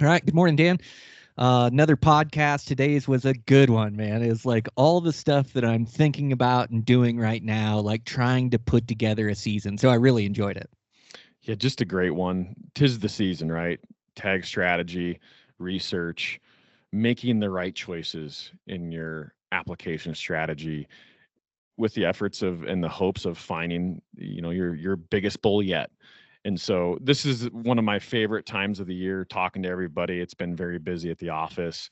All right. Good morning, Dan. Another podcast. Today's was a good one, man. It's like all the stuff that I'm thinking about and doing right now, like trying to put together a season. So I really enjoyed it. Yeah, just a great one. 'Tis the season, right? Tag strategy, research, making the right choices in your application strategy with the efforts of and the hopes of finding, your biggest bull yet. And so this is one of my favorite times of the year talking to everybody. It's been very busy at the office,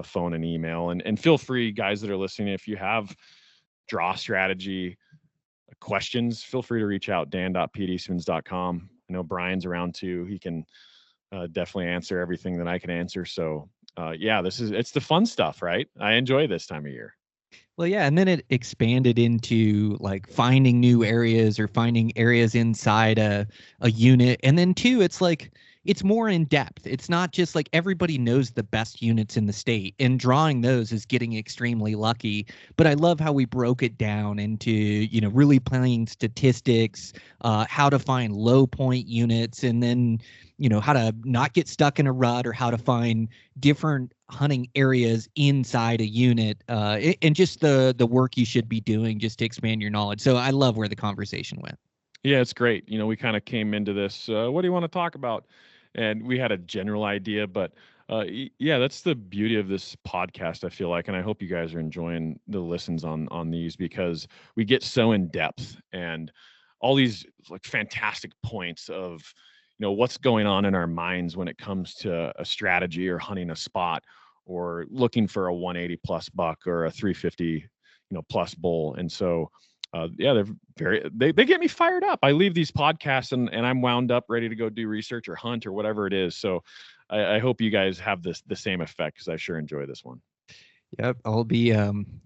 phone and email. And feel free, guys that are listening, if you have draw strategy questions, feel free to reach out, dan.peteastmans.com. I know Brian's around too. He can definitely answer everything that I can answer. So yeah, it's the fun stuff, right? I enjoy this time of year. Well, yeah, and then it expanded into like finding new areas or finding areas inside a unit. And then two, it's like it's more in depth. It's not just like everybody knows the best units in the state, and drawing those is getting extremely lucky. But I love how we broke it down into, really playing statistics, how to find low point units, and then, how to not get stuck in a rut or how to find different hunting areas inside a unit, and just the work you should be doing just to expand your knowledge. So I love where the conversation went. Yeah, it's great. We kind of came into this. What do you want to talk about? And we had a general idea, but yeah, that's the beauty of this podcast. I feel like, and I hope you guys are enjoying the listens on these because we get so in depth and all these like fantastic points of what's going on in our minds when it comes to a strategy or hunting a spot or looking for a 180 plus buck or a 350 plus bull. And so yeah, they get me fired up. I leave these podcasts and I'm wound up, ready to go do research or hunt or whatever it is. So I hope you guys have the same effect because I sure enjoy this one. Yep, I'll be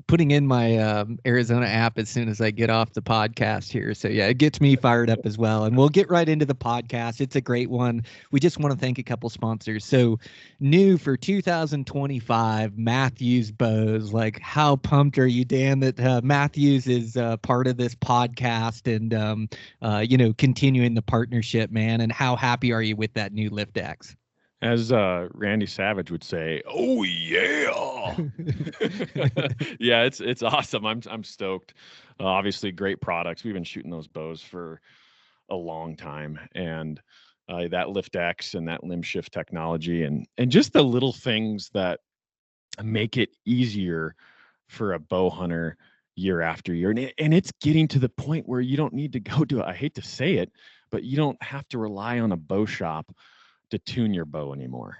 putting in my Arizona app as soon as I get off the podcast here. So yeah, it gets me fired up as well. And we'll get right into the podcast. It's a great one. We just want to thank a couple sponsors. So new for 2025, Matthews Bows. Like, how pumped are you, Dan, that Matthews is part of this podcast and continuing the partnership, man? And how happy are you with that new Lift X? As Randy Savage would say, "Oh yeah, yeah, it's awesome. I'm stoked. Obviously, great products. We've been shooting those bows for a long time, and that Lift X and that limb shift technology, and just the little things that make it easier for a bow hunter year after year, and it's getting to the point where you don't need to go to. I hate to say it, but you don't have to rely on a bow shop to tune your bow anymore.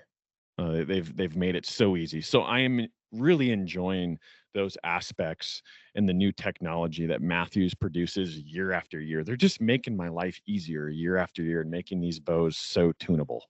They've made it so easy. So I am really enjoying those aspects and the new technology that Matthews produces year after year. They're just making my life easier year after year and making these bows so tunable.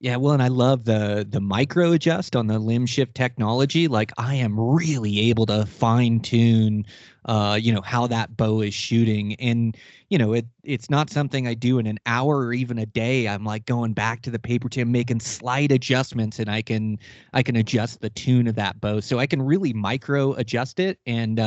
Yeah, well, and I love the micro adjust on the limb shift technology. Like, I am really able to fine tune, how that bow is shooting, and it's not something I do in an hour or even a day. I'm like going back to the paper tip, making slight adjustments, and I can adjust the tune of that bow, so I can really micro adjust it. And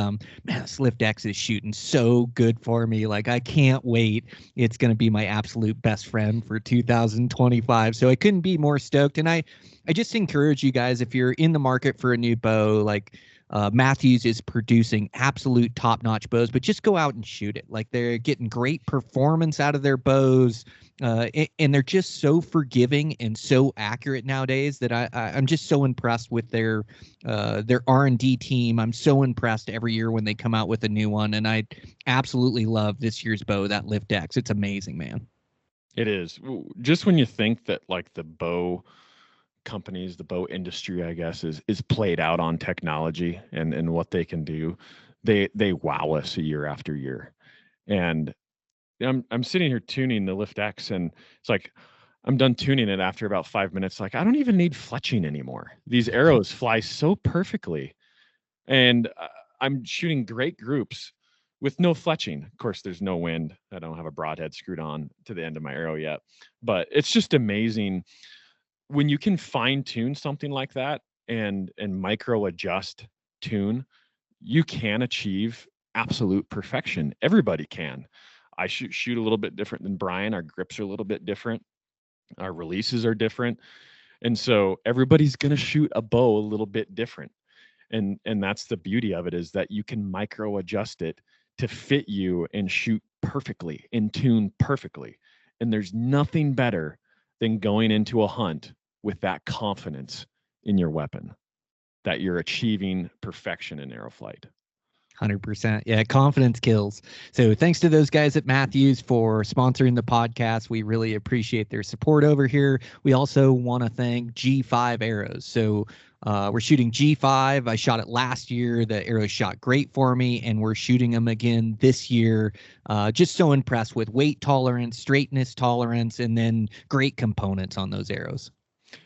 man, Swift X is shooting so good for me. Like, I can't wait. It's going to be my absolute best friend for 2025. So I couldn't be more stoked. And I just encourage you guys, if you're in the market for a new bow, like Matthews is producing absolute top-notch bows, but just go out and shoot it. Like, they're getting great performance out of their bows, and they're just so forgiving and so accurate nowadays that I'm just so impressed with their R&D team. I'm so impressed every year when they come out with a new one, and I absolutely love this year's bow, that Lift X. It's amazing, man. It is. Just when you think that like the bow companies, the bow industry, I guess, is played out on technology and what they can do, they wow us year after year. And I'm sitting here tuning the Lift X, and it's like I'm done tuning it after about 5 minutes. Like, I don't even need fletching anymore. These arrows fly so perfectly, and I'm shooting great groups with no fletching. Of course, there's no wind. I don't have a broadhead screwed on to the end of my arrow yet, but it's just amazing when you can fine tune something like that and micro adjust tune. You can achieve absolute perfection. Everybody can. I shoot a little bit different than Brian. Our grips are a little bit different. Our releases are different. And so everybody's going to shoot a bow a little bit different. And that's the beauty of it, is that you can micro adjust it to fit you and shoot perfectly, in tune perfectly. And there's nothing better than going into a hunt with that confidence in your weapon, that you're achieving perfection in arrow flight. 100%. Yeah, confidence kills. So thanks to those guys at Matthews for sponsoring the podcast. We really appreciate their support over here. We also want to thank G5 Arrows. So we're shooting G5. I shot it last year. The arrows shot great for me, and we're shooting them again this year. Just so impressed with weight tolerance, straightness tolerance, and then great components on those arrows.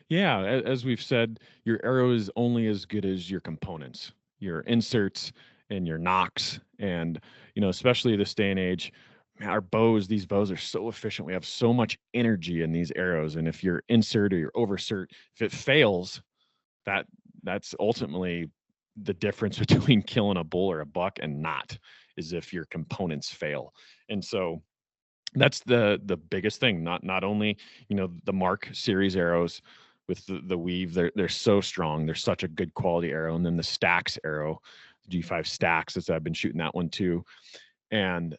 Yeah, as we've said, your arrow is only as good as your components, your inserts and your nocks. And, especially this day and age, our bows, these bows are so efficient. We have so much energy in these arrows. And if your insert or your oversert, if it fails, that's ultimately the difference between killing a bull or a buck and not, is if your components fail. And so that's the biggest thing. Not only, the Mark series arrows with the weave, they're so strong. They're such a good quality arrow. And then the Stax arrow, G5 Stax, as I've been shooting that one too. And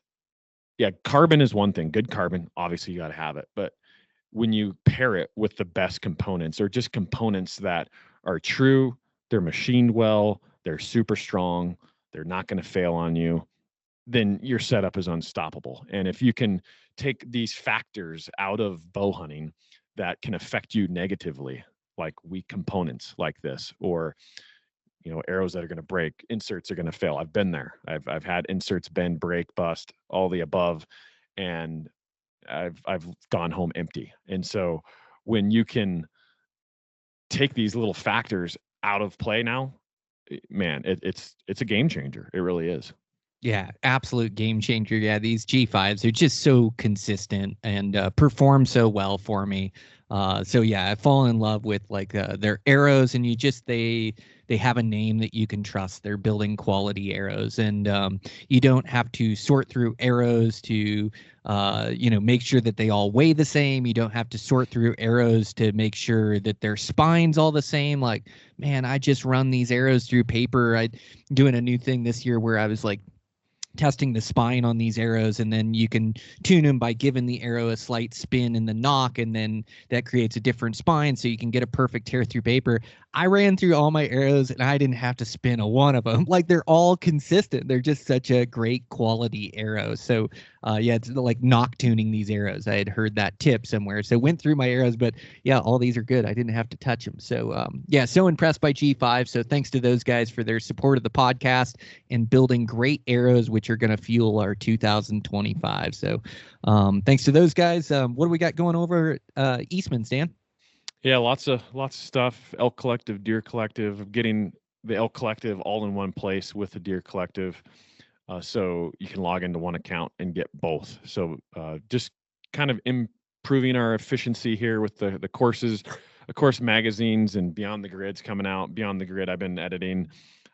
yeah, carbon is one thing. Good carbon, obviously you got to have it. But when you pair it with the best components, or just components that are true, they're machined well, they're super strong, they're not going to fail on you, then your setup is unstoppable. And if you can take these factors out of bow hunting that can affect you negatively, like weak components like this, or arrows that are going to break, inserts are going to fail. I've been there. I've had inserts bend, break, bust, all the above, and I've gone home empty. And so when you can take these little factors out of play now, man, it's a game changer. It really is. Yeah, absolute game changer. Yeah, these G5s are just so consistent and perform so well for me. So yeah, I've fallen in love with their arrows, and they have a name that you can trust. They're building quality arrows, and you don't have to sort through arrows to make sure that they all weigh the same. You don't have to sort through arrows to make sure that their spine's all the same. Like, man, I just run these arrows through paper. I doing a new thing this year where I was like testing the spine on these arrows, and then you can tune them by giving the arrow a slight spin in the nock, and then that creates a different spine so you can get a perfect tear through paper. I ran through all my arrows and I didn't have to spin a one of them. Like, they're all consistent. They're just such a great quality arrow. So yeah, it's like nock tuning these arrows. I had heard that tip somewhere, so went through my arrows, but yeah, all these are good. I didn't have to touch them. So yeah, so impressed by G5. So thanks to those guys for their support of the podcast and building great arrows, which are going to fuel our 2025. So thanks to those guys. What do we got going over Eastmans, Dan? Yeah, lots of stuff. Elk Collective, Deer Collective, getting the Elk Collective all in one place with the Deer Collective. So you can log into one account and get both. So just kind of improving our efficiency here with the courses, of course, magazines and Beyond the Grid's coming out. Beyond the Grid, I've been editing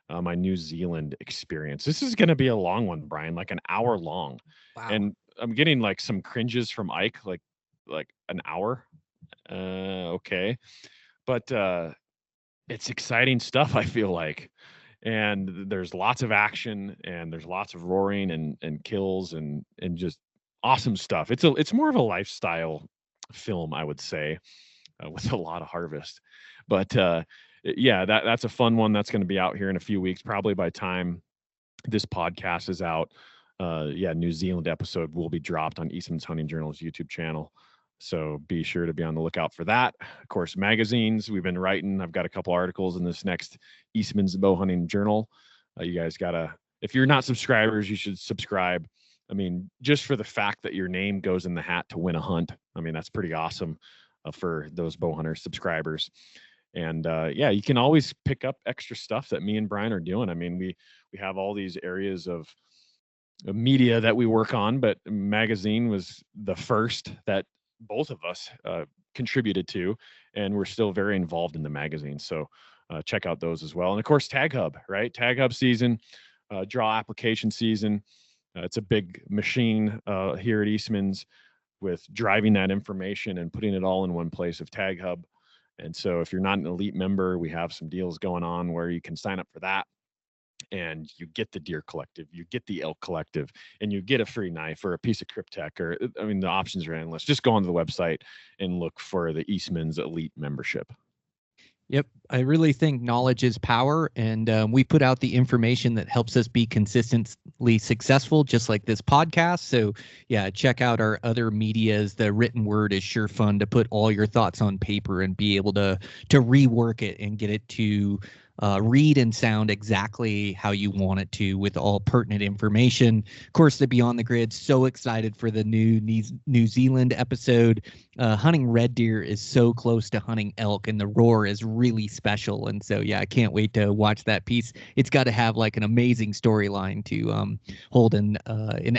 my New Zealand experience. This is going to be a long one, Brian, like an hour long. Wow. And I'm getting like some cringes from Ike, like an hour. Okay. But it's exciting stuff, I feel like. And there's lots of action, and there's lots of roaring and kills and just awesome stuff. It's more of a lifestyle film, I would say, with a lot of harvest. But yeah, that's a fun one that's going to be out here in a few weeks, probably by the time this podcast is out. Yeah, New Zealand episode will be dropped on Eastman's Hunting Journal's YouTube channel. So be sure to be on the lookout for that. Of course, magazines we've been writing. I've got a couple articles in this next Eastman's Bow Hunting Journal. You guys gotta, if you're not subscribers, you should subscribe. I mean, just for the fact that your name goes in the hat to win a hunt. I mean, that's pretty awesome for those bow hunter subscribers. And yeah, you can always pick up extra stuff that me and Brian are doing. I mean, we have all these areas of media that we work on, but magazine was the first that both of us contributed to, and we're still very involved in the magazine. So check out those as well. And of course, TagHub, right? TagHub season, draw application season. It's a big machine here at Eastman's with driving that information and putting it all in one place of TagHub. And so if you're not an elite member, we have some deals going on where you can sign up for that. And you get the deer collective, you get the elk collective, and you get a free knife or a piece of Cryptech, or I mean, the options are endless. Just go onto the website and look for the Eastmans Elite membership. Yep. I really think knowledge is power, and we put out the information that helps us be consistently successful, just like this podcast. So yeah, check out our other medias. The written word is sure fun to put all your thoughts on paper and be able to rework it and get it to read and sound exactly how you want it to, with all pertinent information. Of course, the Beyond the Grid, so excited for the New Zealand episode. Hunting red deer is so close to hunting elk, and the roar is really special. And so, yeah, I can't wait to watch that piece. It's got to have like an amazing storyline to hold an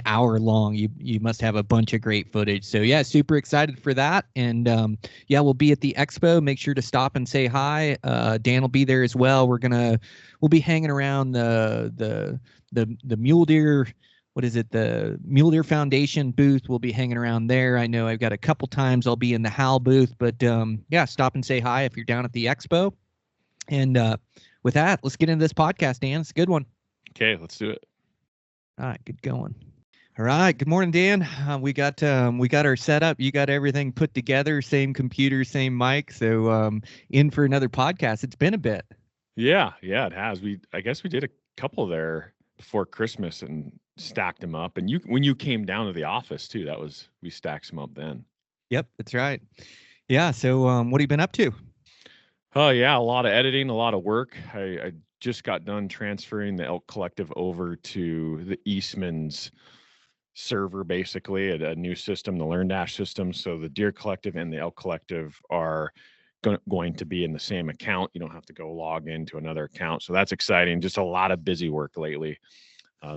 hour long. You must have a bunch of great footage. So yeah, super excited for that. And yeah, we'll be at the expo. Make sure to stop and say hi. Dan will be there as well. We'll be hanging around the mule deer. What is it? The Mule Deer Foundation booth. We'll be hanging around there. I know I've got a couple times I'll be in the HAL booth, but yeah, stop and say hi if you're down at the expo. And with that, let's get into this podcast, Dan. It's a good one. Okay, let's do it. All right, good going. All right, good morning, Dan. We got our setup. You got everything put together. Same computer, same mic. So in for another podcast. It's been a bit. Yeah, it has. I guess we did a couple there before Christmas and stacked them up. And when you came down to the office too, we stacked them up then. Yep, that's right. Yeah. So what have you been up to? Oh yeah, a lot of editing, a lot of work. I just got done transferring the Elk Collective over to the Eastmans server, basically a new system, the LearnDash system. So the Deer Collective and the Elk Collective are going to be in the same account. You don't have to go log into another account. So that's exciting. Just a lot of busy work lately.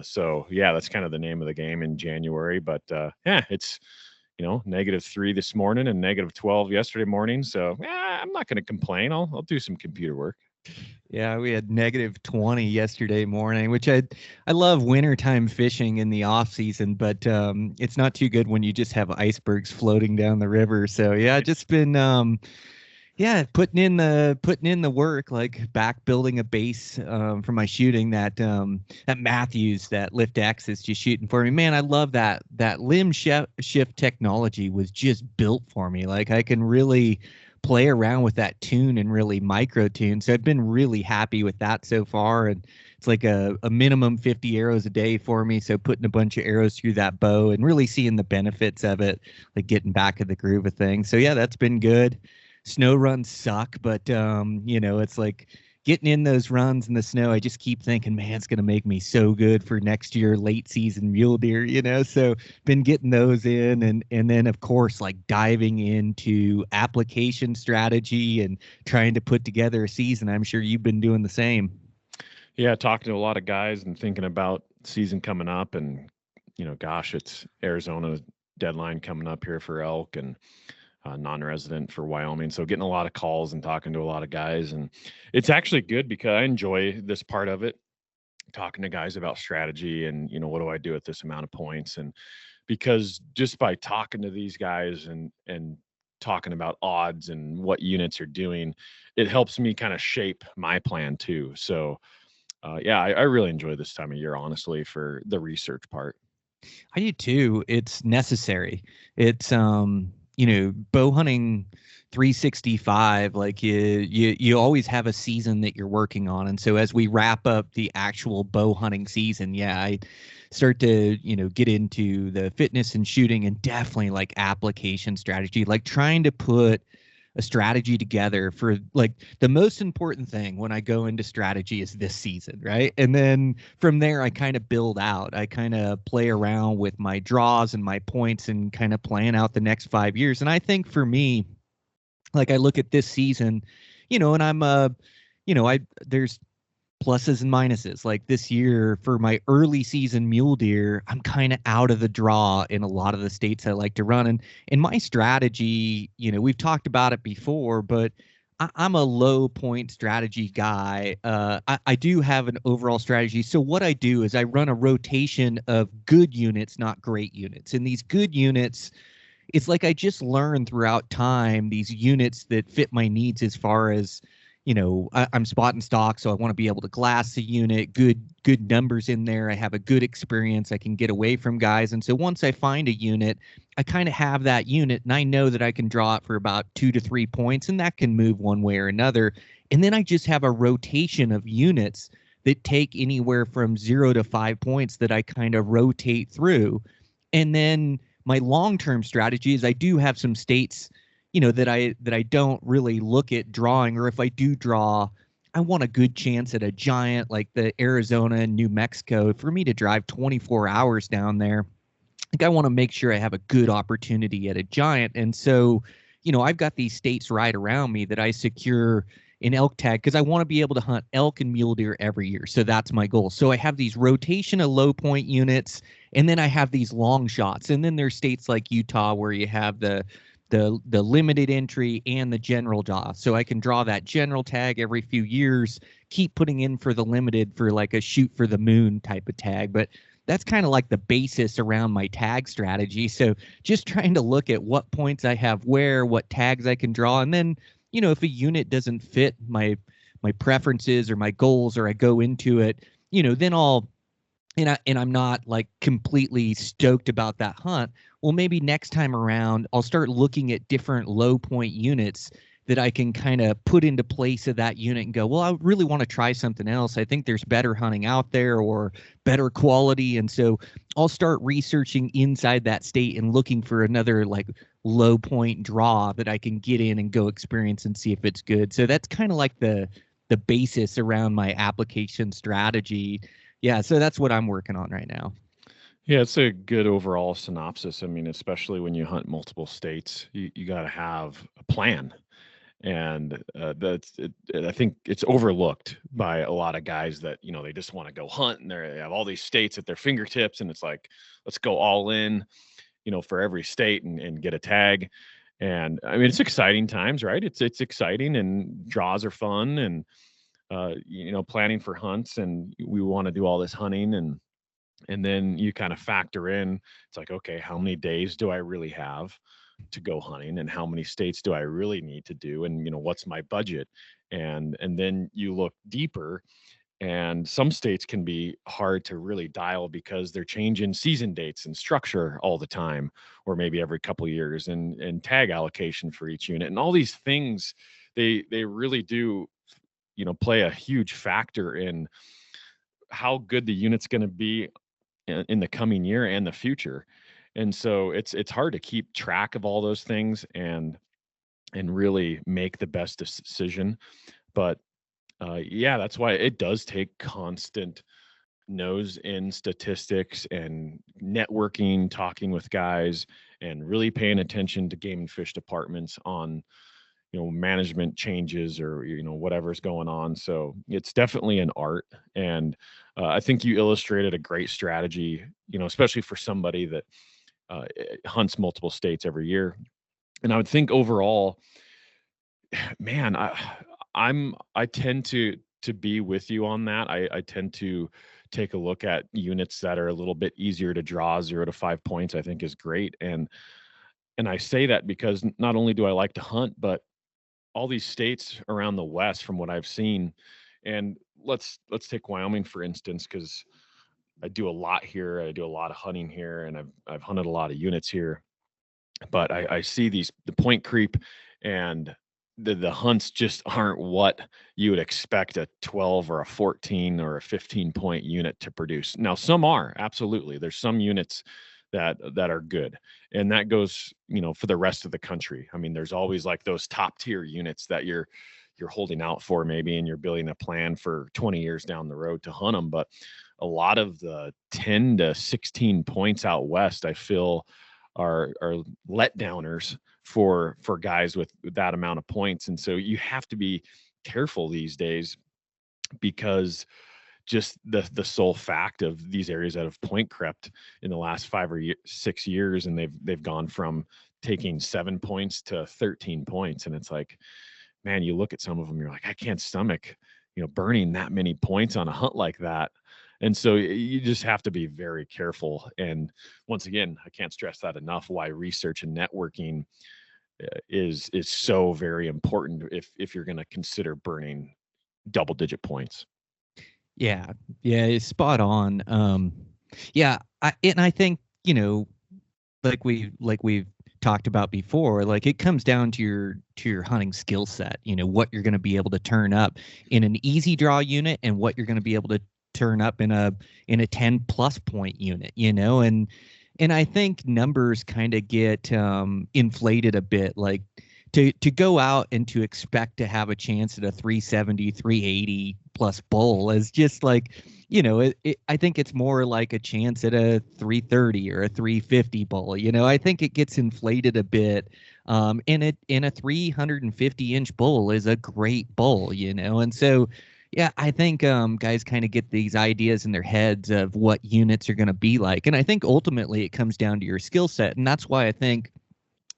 So yeah, that's kind of the name of the game in January. But yeah, it's -3 this morning and -12 yesterday morning. So yeah, I'm not going to complain. I'll do some computer work. Yeah, we had -20 yesterday morning, which I love wintertime fishing in the off season, but it's not too good when you just have icebergs floating down the river. So yeah, just been yeah, putting in the work, like back building a base for my shooting. That Matthews, that Lift X is just shooting for me. Man, I love that limb shift technology was just built for me. Like I can really play around with that tune and really micro tune. So I've been really happy with that so far. And it's like a minimum 50 arrows a day for me. So putting a bunch of arrows through that bow and really seeing the benefits of it, like getting back in the groove of things. So yeah, that's been good. Snow runs suck, but it's like getting in those runs in the snow. I just keep thinking, man, it's going to make me so good for next year, late season mule deer, so been getting those in. And then of course, like diving into application strategy and trying to put together a season. I'm sure you've been doing the same. Yeah. Talking to a lot of guys and thinking about season coming up, and, gosh, it's Arizona deadline coming up here for elk, and non-resident for Wyoming. So getting a lot of calls and talking to a lot of guys, and it's actually good because I enjoy this part of it, talking to guys about strategy and, what do I do at this amount of points? And because just by talking to these guys and talking about odds and what units are doing, it helps me kind of shape my plan too. So yeah, I really enjoy this time of year, honestly, for the research part. I do too. It's necessary. It's bow hunting 365, like you always have a season that you're working on. And so as we wrap up the actual bow hunting season, yeah, I start to, get into the fitness and shooting, and definitely like application strategy, like trying to put a strategy together for, like, the most important thing when I go into strategy is this season, right? And then from there, I kind of build out. I kind of play around with my draws and my points and kind of plan out the next 5 years. And I think for me, like, I look at this season, and I'm there's pluses and minuses. Like this year for my early season mule deer, I'm kind of out of the draw in a lot of the states I like to run. And in my strategy, we've talked about it before, but I'm a low point strategy guy. I do have an overall strategy. So what I do is I run a rotation of good units, not great units. And these good units, it's like I just learned throughout time these units that fit my needs as far as, I'm spot and stock, so I want to be able to glass the unit, good numbers in there. I have a good experience. I can get away from guys. And so once I find a unit, I kind of have that unit and I know that I can draw it for about 2 to 3 points, and that can move one way or another. And then I just have a rotation of units that take anywhere from 0 to 5 points that I kind of rotate through. And then my long-term strategy is I do have some states, that I don't really look at drawing, or if I do draw, I want a good chance at a giant like the Arizona and New Mexico. For me to drive 24 hours down there, like I want to make sure I have a good opportunity at a giant. And so, I've got these states right around me that I secure an elk tag because I want to be able to hunt elk and mule deer every year. So that's my goal. So I have these rotation of low point units, and then I have these long shots. And then there's states like Utah where you have the limited entry and the general draw. So I can draw that general tag every few years, keep putting in for the limited for like a shoot for the moon type of tag. But that's kind of like the basis around my tag strategy. So just trying to look at what points I have where, what tags I can draw. And then, if a unit doesn't fit my preferences or my goals, or I go into it, then I'm not like completely stoked about that hunt. Well, maybe next time around, I'll start looking at different low point units that I can kind of put into place of that unit and go, well, I really want to try something else. I think there's better hunting out there or better quality. And so I'll start researching inside that state and looking for another like low point draw that I can get in and go experience and see if it's good. So that's kind of like the basis around my application strategy. Yeah, so that's what I'm working on right now. Yeah, it's a good overall synopsis. I mean, especially when you hunt multiple states, you got to have a plan. And I think it's overlooked by a lot of guys that, they just want to go hunt and they have all these states at their fingertips. And it's like, let's go all in, for every state and get a tag. And I mean, it's exciting times, right? It's exciting, and draws are fun, and, planning for hunts, and we want to do all this hunting, and then you kind of factor in, it's like, okay, how many days do I really have to go hunting, and how many states do I really need to do, and what's my budget? And then you look deeper, and some states can be hard to really dial because they're changing season dates and structure all the time, or maybe every couple of years, and tag allocation for each unit, and all these things, they really do play a huge factor in how good the unit's going to be in the coming year and the future. And so it's hard to keep track of all those things and really make the best decision. But yeah, that's why it does take constant nose in statistics and networking, talking with guys, and really paying attention to game and fish departments on management changes, or whatever's going on. So it's definitely an art. And I think you illustrated a great strategy, especially for somebody that hunts multiple states every year. And I would think overall, man, I tend to be with you on that. I tend to take a look at units that are a little bit easier to draw. 0 to 5 points, I think, is great. And I say that because not only do I like to hunt, but all these states around the West, from what I've seen, and let's take Wyoming for instance, because I do a lot here. I do a lot of hunting here, and I've hunted a lot of units here. But I see the point creep, and the hunts just aren't what you would expect a 12 or a 14 or a 15 point unit to produce. Now, some are, absolutely. There's some units that are good, and that goes for the rest of the country. I mean, there's always like those top tier units that you're holding out for maybe, and you're building a plan for 20 years down the road to hunt them. But a lot of the 10 to 16 points out west, I feel, are letdowners for guys with that amount of points. And so you have to be careful these days, because just the sole fact of these areas that have point crept in the last 5 or 6 years, and they've gone from taking 7 points to 13 points. And it's like, man, you look at some of them, you're like, I can't stomach, burning that many points on a hunt like that. And so you just have to be very careful. And once again, I can't stress that enough, why research and networking is so very important if you're going to consider burning double digit points. Yeah, yeah, it's spot on. Yeah, I think, like we've talked about before, like it comes down to your hunting skill set. What you're going to be able to turn up in an easy draw unit, and what you're going to be able to turn up in a 10 plus point unit. And I think numbers kind of get inflated a bit, like to go out and to expect to have a chance at a 370, 380 plus bull is just like, I think it's more like a chance at a 330 or a 350 bull. I think it gets inflated a bit. In a 350-inch bull is a great bull, and so yeah, I think guys kind of get these ideas in their heads of what units are going to be like, and I think ultimately it comes down to your skill set, and that's why I think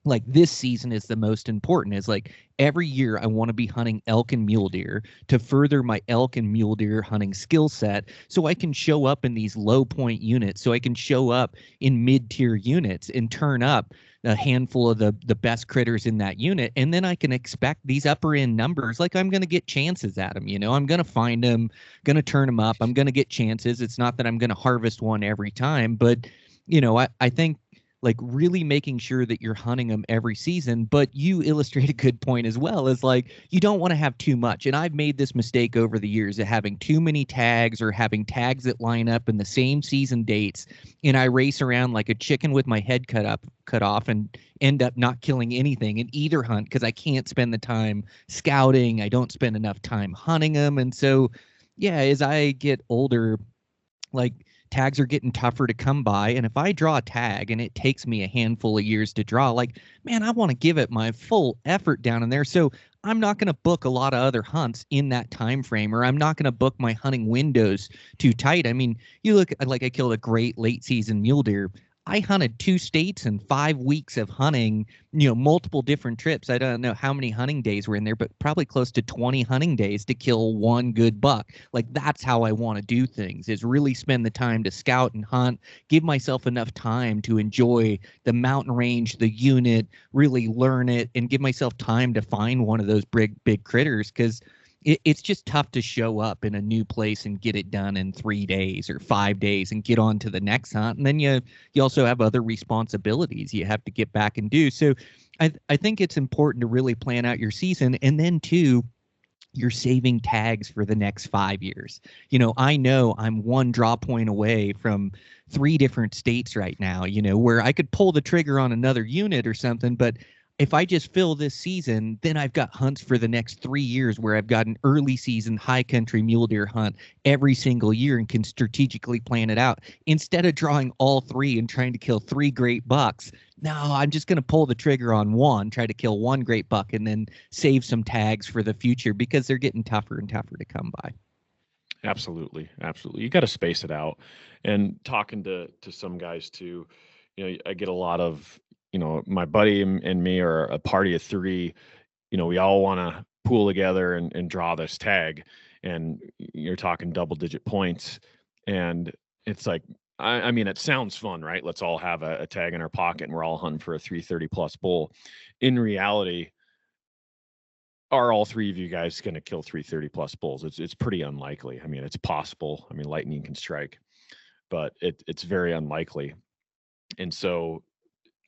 like this season is the most important. Is like every year I want to be hunting elk and mule deer to further my elk and mule deer hunting skill set, so I can show up in these low point units, so I can show up in mid-tier units and turn up a handful of the best critters in that unit, and then I can expect these upper end numbers. Like I'm going to get chances at them. I'm going to find them, going to turn them up, I'm going to get chances. It's not that I'm going to harvest one every time, but I think like really making sure that you're hunting them every season. But you illustrate a good point as well, is like you don't want to have too much. And I've made this mistake over the years of having too many tags, or having tags that line up in the same season dates, and I race around like a chicken with my head cut off, and end up not killing anything in either hunt because I can't spend the time scouting. I don't spend enough time hunting them. And so yeah, as I get older, like tags are getting tougher to come by, and if I draw a tag and it takes me a handful of years to draw, like, man, I want to give it my full effort down in there. So I'm not going to book a lot of other hunts in that time frame, or I'm not going to book my hunting windows too tight. I mean, you look like I killed a great late season mule deer. I hunted 2 states and 5 weeks of hunting, multiple different trips. I don't know how many hunting days were in there, but probably close to 20 hunting days to kill one good buck. Like that's how I want to do things, is really spend the time to scout and hunt, give myself enough time to enjoy the mountain range, the unit, really learn it, and give myself time to find one of those big critters. Because it's just tough to show up in a new place and get it done in 3 days or 5 days and get on to the next hunt. And then you also have other responsibilities you have to get back and do. So I think it's important to really plan out your season. And then too, you're saving tags for the next 5 years. I know I'm one draw point away from 3 different states right now, where I could pull the trigger on another unit or something, but if I just fill this season, then I've got hunts for the next 3 years where I've got an early season high country mule deer hunt every single year and can strategically plan it out. Instead of drawing all 3 and trying to kill 3 great bucks, no, I'm just going to pull the trigger on one, try to kill one great buck, and then save some tags for the future, because they're getting tougher and tougher to come by. Absolutely. Absolutely. You got to space it out. And talking to some guys too, I get a lot of, my buddy and me are a party of 3. We all want to pool together and draw this tag, and you're talking double digit points. And it's like, I mean, it sounds fun, right? Let's all have a tag in our pocket and we're all hunting for a 330 plus bull. In reality, are all 3 of you guys going to kill 330 plus bulls? It's pretty unlikely. I mean, it's possible. I mean, lightning can strike, but it's very unlikely. And so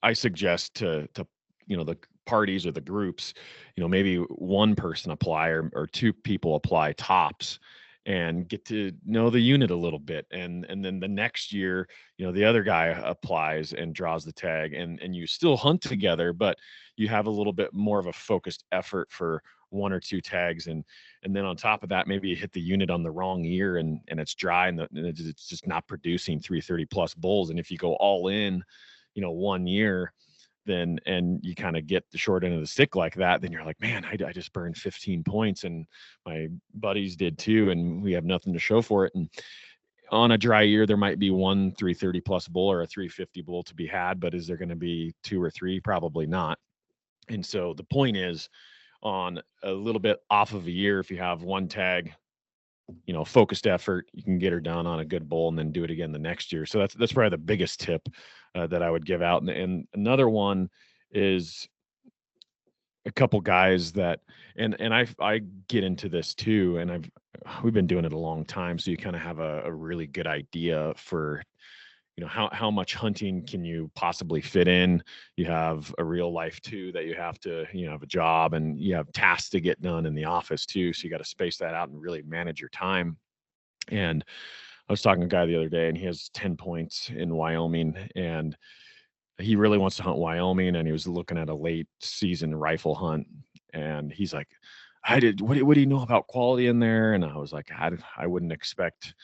I suggest to the parties or the groups, maybe one person apply, or 2 people apply tops, and get to know the unit a little bit, and then the next year, the other guy applies and draws the tag, and you still hunt together, but you have a little bit more of a focused effort for 1 or 2 tags, and then on top of that, maybe you hit the unit on the wrong year, and it's dry, and it's just not producing 330 plus bulls. And if you go all in 1 year, then, and you kind of get the short end of the stick like that, then you're like, man, I just burned 15 points and my buddies did too, and we have nothing to show for it. And on a dry year, there might be 1 330 plus bull or a 350 bull to be had, but is there going to be 2 or 3? Probably not. And so the point is, on a little bit off of a year, if you have 1 tag focused effort, you can get her done on a good bull and then do it again the next year. So that's probably the biggest tip that I would give out. And another one is a couple guys that, and I get into this too, and we've been doing it a long time, so you kind of have a really good idea for how much hunting can you possibly fit in. You have a real life too that you have to have a job, and you have tasks to get done in the office too, so you got to space that out and really manage your time. And I was talking to a guy the other day, and he has 10 points in Wyoming, and he really wants to hunt Wyoming, and he was looking at a late season rifle hunt, and he's like, what do you know about quality in there? And I was like, I wouldn't expect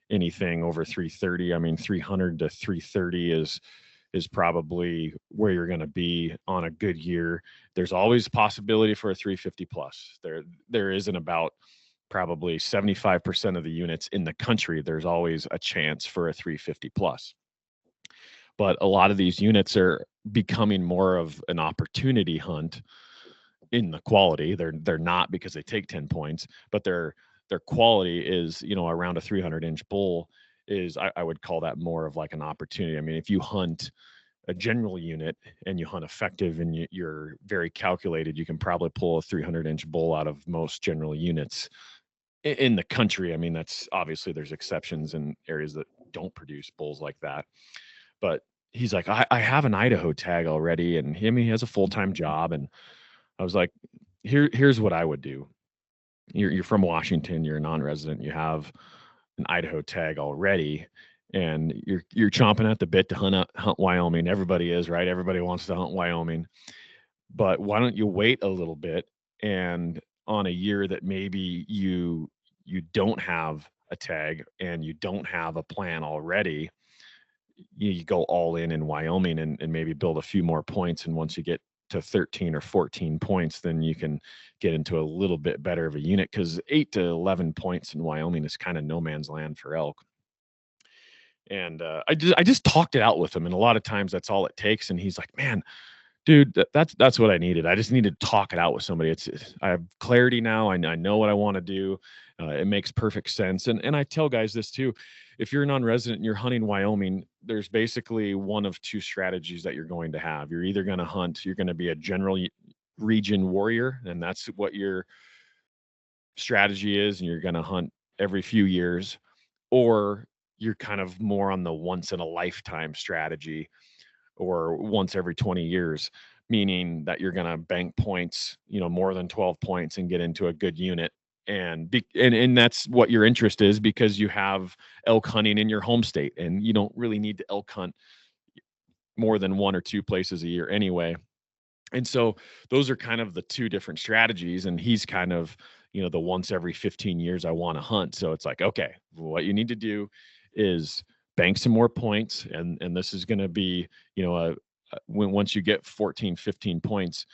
anything over 330. I mean, 300 to 330 is probably where you're going to be on a good year. There's always a possibility for a 350 plus. There isn't about probably 75% of the units in the country. There's always a chance for a 350 plus. But a lot of these units are becoming more of an opportunity hunt in the quality. They're not because they take 10 points, but their quality is, around a 300-inch bull is, I would call that more of like an opportunity. I mean, if you hunt a general unit and you hunt effective and you're very calculated, you can probably pull a 300-inch bull out of most general units in the country. I mean, that's obviously there's exceptions in areas that don't produce bulls like that. But he's like, I have an Idaho tag already, and he has a full-time job. And I was like, here's what I would do. You're from Washington, you're a non-resident, you have an Idaho tag already, and you're chomping at the bit to hunt Wyoming. Everybody is, right? Everybody wants to hunt Wyoming. But why don't you wait a little bit, and on a year that maybe you don't have a tag and you don't have a plan already, you go all in Wyoming and maybe build a few more points. And once you get to 13 or 14 points, then you can get into a little bit better of a unit, because 8 to 11 points in Wyoming is kind of no man's land for elk. And I just talked it out with him, and a lot of times that's all it takes. And he's like, man, dude, that's what I needed. I just needed to talk it out with somebody. I have clarity now. I know what I want to do. It makes perfect sense. And I tell guys this too. If you're a non-resident and you're hunting Wyoming, there's basically one of two strategies that you're going to have. You're either going to be a general region warrior, and that's what your strategy is, and you're going to hunt every few years, or you're kind of more on the once in a lifetime strategy, or once every 20 years, meaning that you're going to bank points, more than 12 points and get into a good unit. And that's what your interest is, because you have elk hunting in your home state, and you don't really need to elk hunt more than one or two places a year anyway. And so those are kind of the two different strategies. And he's kind of, the once every 15 years I want to hunt. So it's like, okay, what you need to do is bank some more points. And this is going to be, once you get 14, 15 points,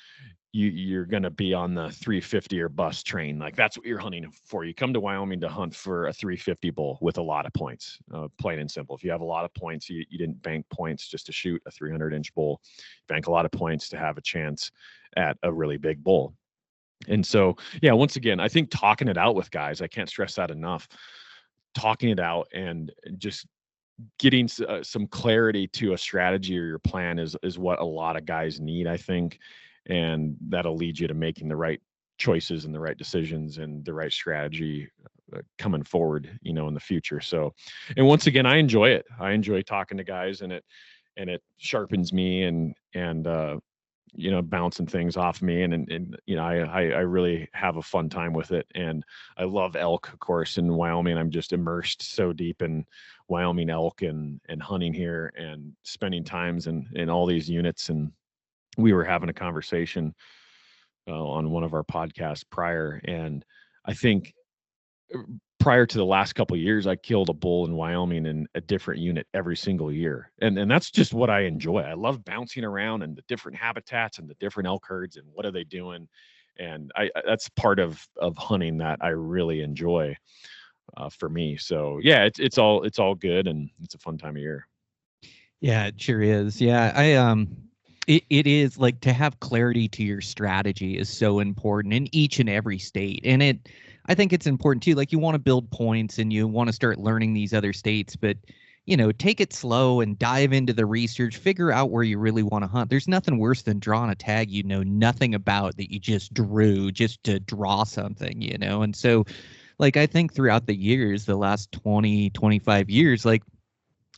you're going to be on the 350 or bust train. Like, that's what you're hunting for. You come to Wyoming to hunt for a 350 bull with a lot of points, plain and simple. If you have a lot of points, you didn't bank points just to shoot a 300-inch bull. Bank a lot of points to have a chance at a really big bull. And so, yeah, once again, I think talking it out with guys, I can't stress that enough. Talking it out and just getting some clarity to a strategy or your plan is what a lot of guys need, I think. And that'll lead you to making the right choices and the right decisions and the right strategy coming forward, in the future. So, and once again, I enjoy it. I enjoy talking to guys, and it sharpens me and bouncing things off me. And I really have a fun time with it. And I love elk, of course, in Wyoming. I'm just immersed so deep in Wyoming elk and hunting here and spending times in all these units. And we were having a conversation on one of our podcasts prior, and I think prior to the last couple of years, I killed a bull in Wyoming in a different unit every single year, and that's just what I enjoy. I love bouncing around and the different habitats and the different elk herds and what are they doing, and that's part of hunting that I really enjoy for me. So yeah, it's all good, and it's a fun time of year. Yeah, it sure is. Yeah, it is, like, to have clarity to your strategy is so important in each and every state. And I think it's important too. Like, you want to build points and you want to start learning these other states, but take it slow and dive into the research, figure out where you really want to hunt. There's nothing worse than drawing a tag you know nothing about that you just drew just to draw something, And so, like, I think throughout the years, the last 20, 25 years, like,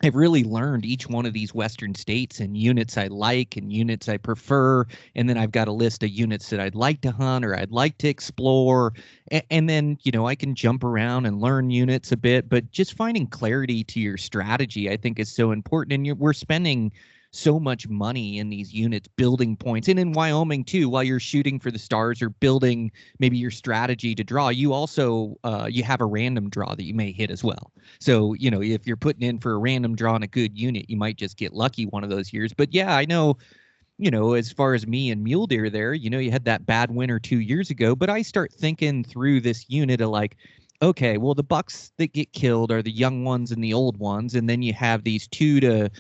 I've really learned each one of these Western states and units I like and units I prefer. And then I've got a list of units that I'd like to hunt or I'd like to explore. And then, I can jump around and learn units a bit. But just finding clarity to your strategy, I think, is so important. And we're spending so much money in these units building points. And in Wyoming, too, while you're shooting for the stars or building maybe your strategy to draw, you also you have a random draw that you may hit as well. So, if you're putting in for a random draw on a good unit, you might just get lucky one of those years. But yeah, I know, as far as me and mule deer there, you had that bad winter 2 years ago. But I start thinking through this unit of like, okay, well, the bucks that get killed are the young ones and the old ones. And then you have these 2 to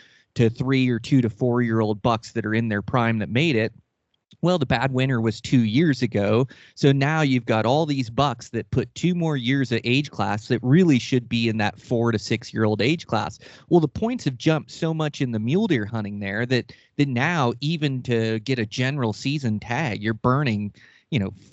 3 or 2 to 4 year old bucks that are in their prime that made it. Well, the bad winter was 2 years ago. So now you've got all these bucks that put 2 more years of age class that really should be in that 4 to 6 year old age class. Well, the points have jumped so much in the mule deer hunting there that now, even to get a general season tag, you're burning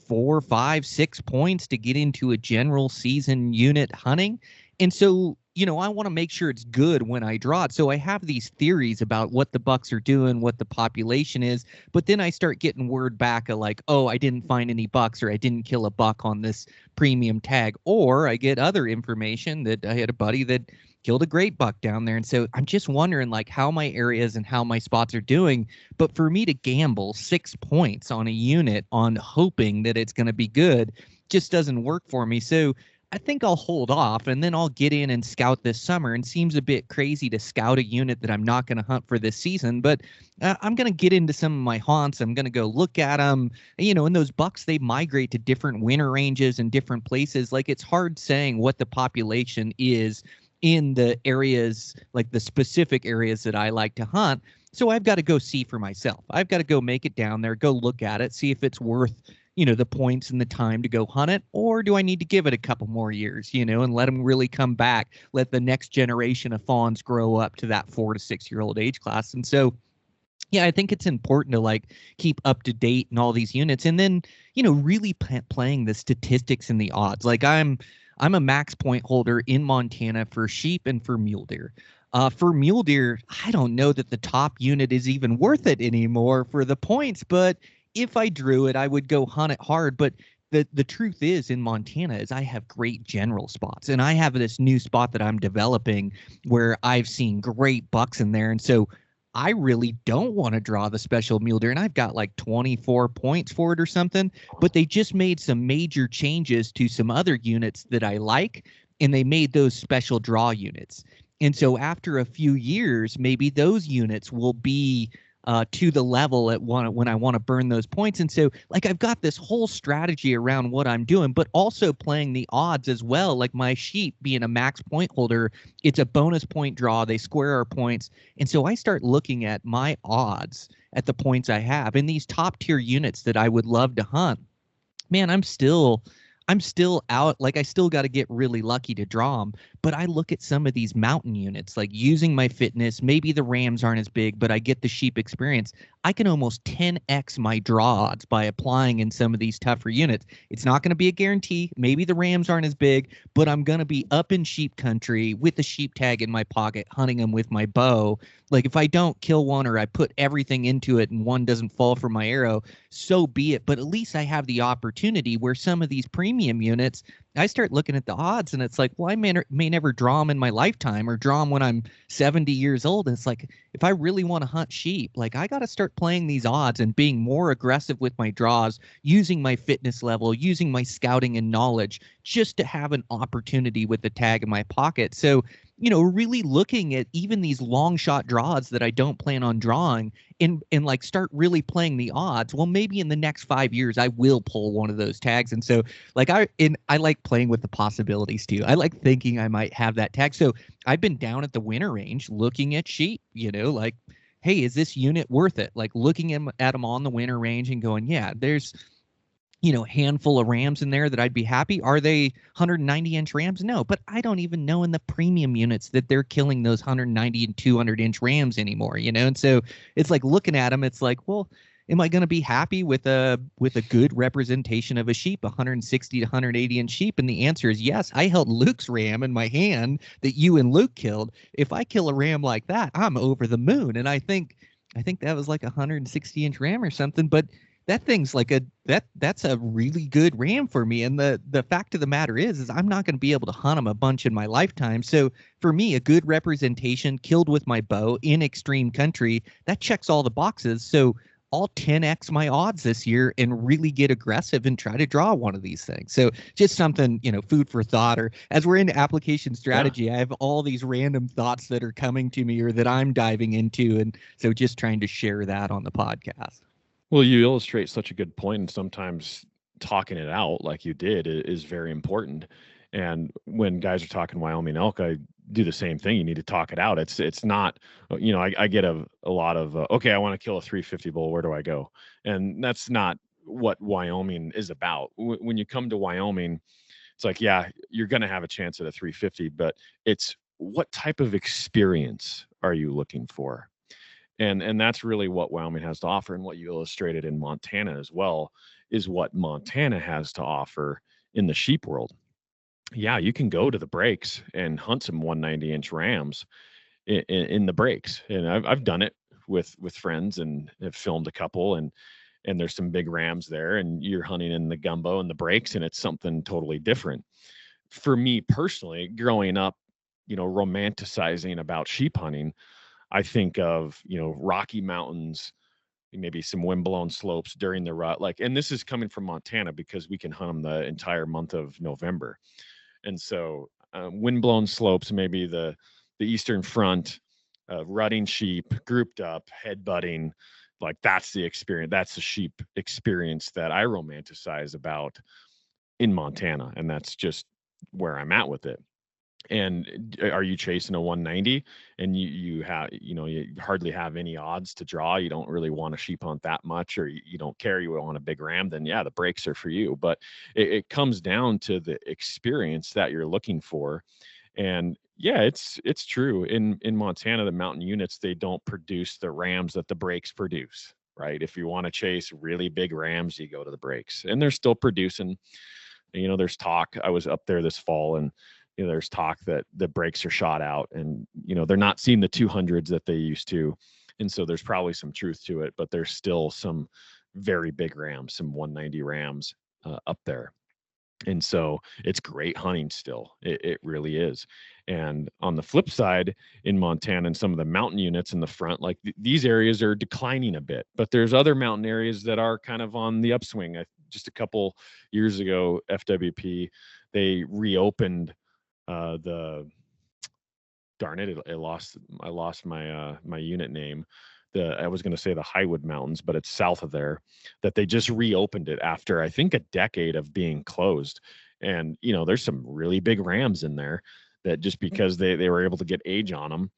4, 5, 6 points to get into a general season unit hunting. And so, I want to make sure it's good when I draw it. So I have these theories about what the bucks are doing, what the population is, but then I start getting word back of like, oh, I didn't find any bucks, or I didn't kill a buck on this premium tag. Or I get other information that I had a buddy that killed a great buck down there. And so I'm just wondering like how my areas and how my spots are doing. But for me to gamble 6 points on a unit on hoping that it's going to be good just doesn't work for me. So I think I'll hold off, and then I'll get in and scout this summer. And seems a bit crazy to scout a unit that I'm not going to hunt for this season, but I'm going to get into some of my haunts. I'm going to go look at them, and those bucks, they migrate to different winter ranges and different places. Like, it's hard saying what the population is in the areas, like the specific areas that I like to hunt. So I've got to go see for myself. I've got to go make it down there, go look at it, see if it's worth the points and the time to go hunt it, or do I need to give it a couple more years, and let them really come back, let the next generation of fawns grow up to that 4 to 6 year old age class. And so, yeah, I think it's important to like keep up to date in all these units, and then, really playing the statistics and the odds. Like, I'm a max point holder in Montana for sheep and for mule deer. For mule deer, I don't know that the top unit is even worth it anymore for the points, but if I drew it, I would go hunt it hard. But the truth is, in Montana, is I have great general spots, and I have this new spot that I'm developing where I've seen great bucks in there. And so I really don't want to draw the special mule deer, and I've got like 24 points for it or something. But they just made some major changes to some other units that I like, and they made those special draw units. And so after a few years, maybe those units will be to the level at when I want to burn those points. And so, like, I've got this whole strategy around what I'm doing, but also playing the odds as well. Like, my sheep being a max point holder, it's a bonus point draw. They square our points. And so I start looking at my odds at the points I have in these top tier units that I would love to hunt. Man, I'm still out. Like, I still got to get really lucky to draw them. But I look at some of these mountain units, like using my fitness. Maybe the rams aren't as big, but I get the sheep experience. I can almost 10x my draw odds by applying in some of these tougher units. It's not going to be a guarantee. Maybe the rams aren't as big, but I'm going to be up in sheep country with a sheep tag in my pocket, hunting them with my bow. Like, if I don't kill one, or I put everything into it and one doesn't fall from my arrow, so be it. But at least I have the opportunity where some of these premium units, I start looking at the odds, and it's like, well, I may never draw them in my lifetime, or draw them when I'm 70 years old. And it's like, if I really want to hunt sheep, like, I got to start playing these odds and being more aggressive with my draws, using my fitness level, using my scouting and knowledge, just to have an opportunity with the tag in my pocket. So, really looking at even these long shot draws that I don't plan on drawing, and like start really playing the odds. Well, maybe in the next 5 years, I will pull one of those tags. And so, like, I like playing with the possibilities too. I like thinking I might have that tag. So I've been down at the winter range looking at sheep, like, hey, is this unit worth it? Like, looking at them on the winter range and going, yeah, there's handful of rams in there that I'd be happy. Are they 190-inch rams? No, but I don't even know in the premium units that they're killing those 190 and 200-inch rams anymore, and so it's like looking at them, it's like, well, am I going to be happy with a good representation of a sheep, 160 to 180-inch sheep? And the answer is yes. I held Luke's ram in my hand that you and Luke killed. If I kill a ram like that, I'm over the moon. And I think that was like a 160-inch ram or something, but that thing's like that's a really good ram for me. And the fact of the matter is I'm not going to be able to hunt them a bunch in my lifetime. So for me, a good representation killed with my bow in extreme country, that checks all the boxes. So I'll 10x my odds this year and really get aggressive and try to draw one of these things. So just something, food for thought. Or as we're into application strategy, I have all these random thoughts that are coming to me or that I'm diving into. And so just trying to share that on the podcast. Well, you illustrate such a good point, and sometimes talking it out like you did is very important. And when guys are talking Wyoming elk, I do the same thing. You need to talk it out. It's not, I get a lot of, okay, I want to kill a 350 bull. Where do I go? And that's not what Wyoming is about. When you come to Wyoming, it's like, yeah, you're going to have a chance at a 350, but it's what type of experience are you looking for? And that's really what Wyoming has to offer. And what you illustrated in Montana as well is what Montana has to offer in the sheep world. Yeah, you can go to the breaks and hunt some 190-inch rams in the breaks. And I've done it with friends and have filmed a couple, and there's some big rams there, and you're hunting in the gumbo and the breaks, and it's something totally different. For me personally, growing up, romanticizing about sheep hunting, I think of, Rocky Mountains, maybe some windblown slopes during the rut. And this is coming from Montana because we can hunt them the entire month of November. And so windblown slopes, maybe the eastern front, rutting sheep, grouped up, head butting, that's the experience. That's the sheep experience that I romanticize about in Montana. And that's just where I'm at with it. And are you chasing a 190 and you have, you hardly have any odds to draw, you don't really want to sheep hunt that much, or you don't care, you want a big ram, then yeah, the breaks are for you. But it comes down to the experience that you're looking for. And yeah, it's true. In Montana, the mountain units, they don't produce the rams that the breaks produce, right? If you want to chase really big rams, you go to the breaks, and they're still producing. There's talk. I was up there this fall, and there's talk that the breaks are shot out, and they're not seeing the 200s that they used to, and so there's probably some truth to it. But there's still some very big rams, some 190 rams up there, and so it's great hunting still. It really is. And on the flip side, in Montana and some of the mountain units in the front, these areas are declining a bit, but there's other mountain areas that are kind of on the upswing. Just a couple years ago, FWP, they reopened darn it, I lost my unit name. I was going to say the Highwood Mountains, but it's south of there, that they just reopened it after I think a decade of being closed. And there's some really big rams in there that just because they were able to get age on them,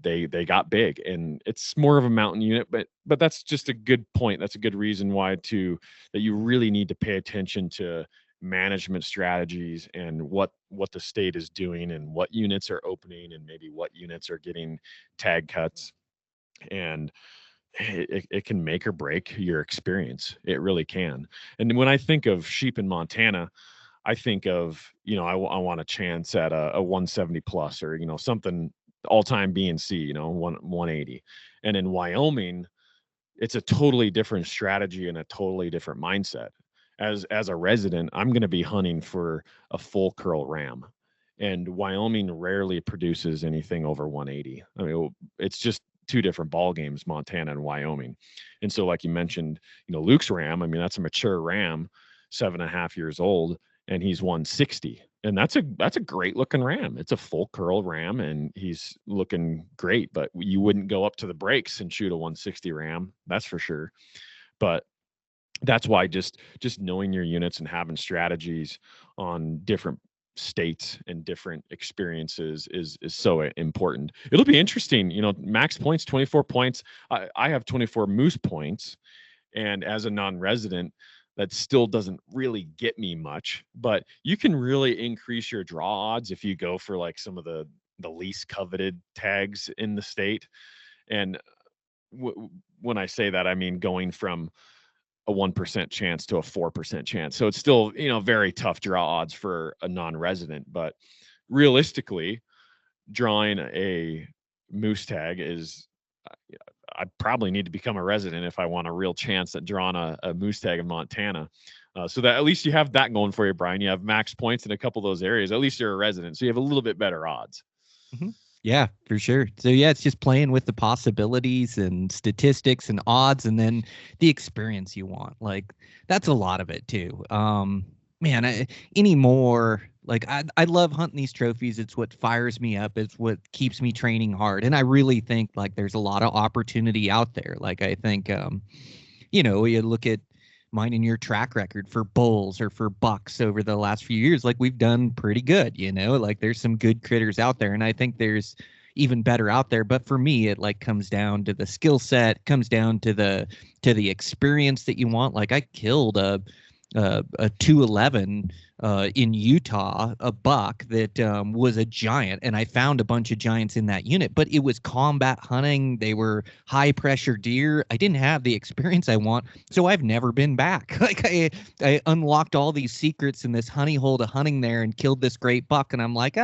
they got big. And it's more of a mountain unit, but that's just a good point. That's a good reason why that you really need to pay attention to management strategies and what the state is doing and what units are opening and maybe what units are getting tag cuts. And it can make or break your experience. It really can. And when I think of sheep in Montana, I think of, I want a chance at a 170 plus, or, something all-time B&C, 180. And in Wyoming, it's a totally different strategy and a totally different mindset. As a resident, I'm going to be hunting for a full curl ram, and Wyoming rarely produces anything over 180. I mean, it's just two different ball games, Montana and Wyoming. And so, like you mentioned, Luke's ram, I mean, that's a mature ram, 7.5 years old, and he's 160. And that's a great looking ram. It's a full curl ram, and he's looking great, but you wouldn't go up to the breaks and shoot a 160 ram. That's for sure. But that's why just knowing your units and having strategies on different states and different experiences is so important. It'll be interesting. Max points, 24 points. I have 24 moose points. And as a non-resident, that still doesn't really get me much, but you can really increase your draw odds if you go for like some of the least coveted tags in the state. And when I say that, I mean going from a 1% chance to a 4% chance. So it's still, very tough draw odds for a non-resident, but realistically, drawing a moose tag is, I probably need to become a resident if I want a real chance at drawing a moose tag in Montana. So that at least you have that going for you, Brian. You have max points in a couple of those areas. At least you're a resident, so you have a little bit better odds. Mm-hmm. Yeah, for sure. So yeah, it's just playing with the possibilities and statistics and odds, and then the experience you want. Like that's a lot of it too. Man, anymore, like I love hunting these trophies. It's what fires me up. It's what keeps me training hard. And I really think like there's a lot of opportunity out there. Like I think, you look at mine and your track record for bulls or for bucks over the last few years, like we've done pretty good, like there's some good critters out there. And I think there's even better out there. But for me, it like comes down to the skill set, comes down to the experience that you want. Like I killed a 211 in Utah, a buck that was a giant, and I found a bunch of giants in that unit, but it was combat hunting. They were high pressure deer. I didn't have the experience I want, so I've never been back. Like I unlocked all these secrets in this honey hole to hunting there and killed this great buck, and I'm like,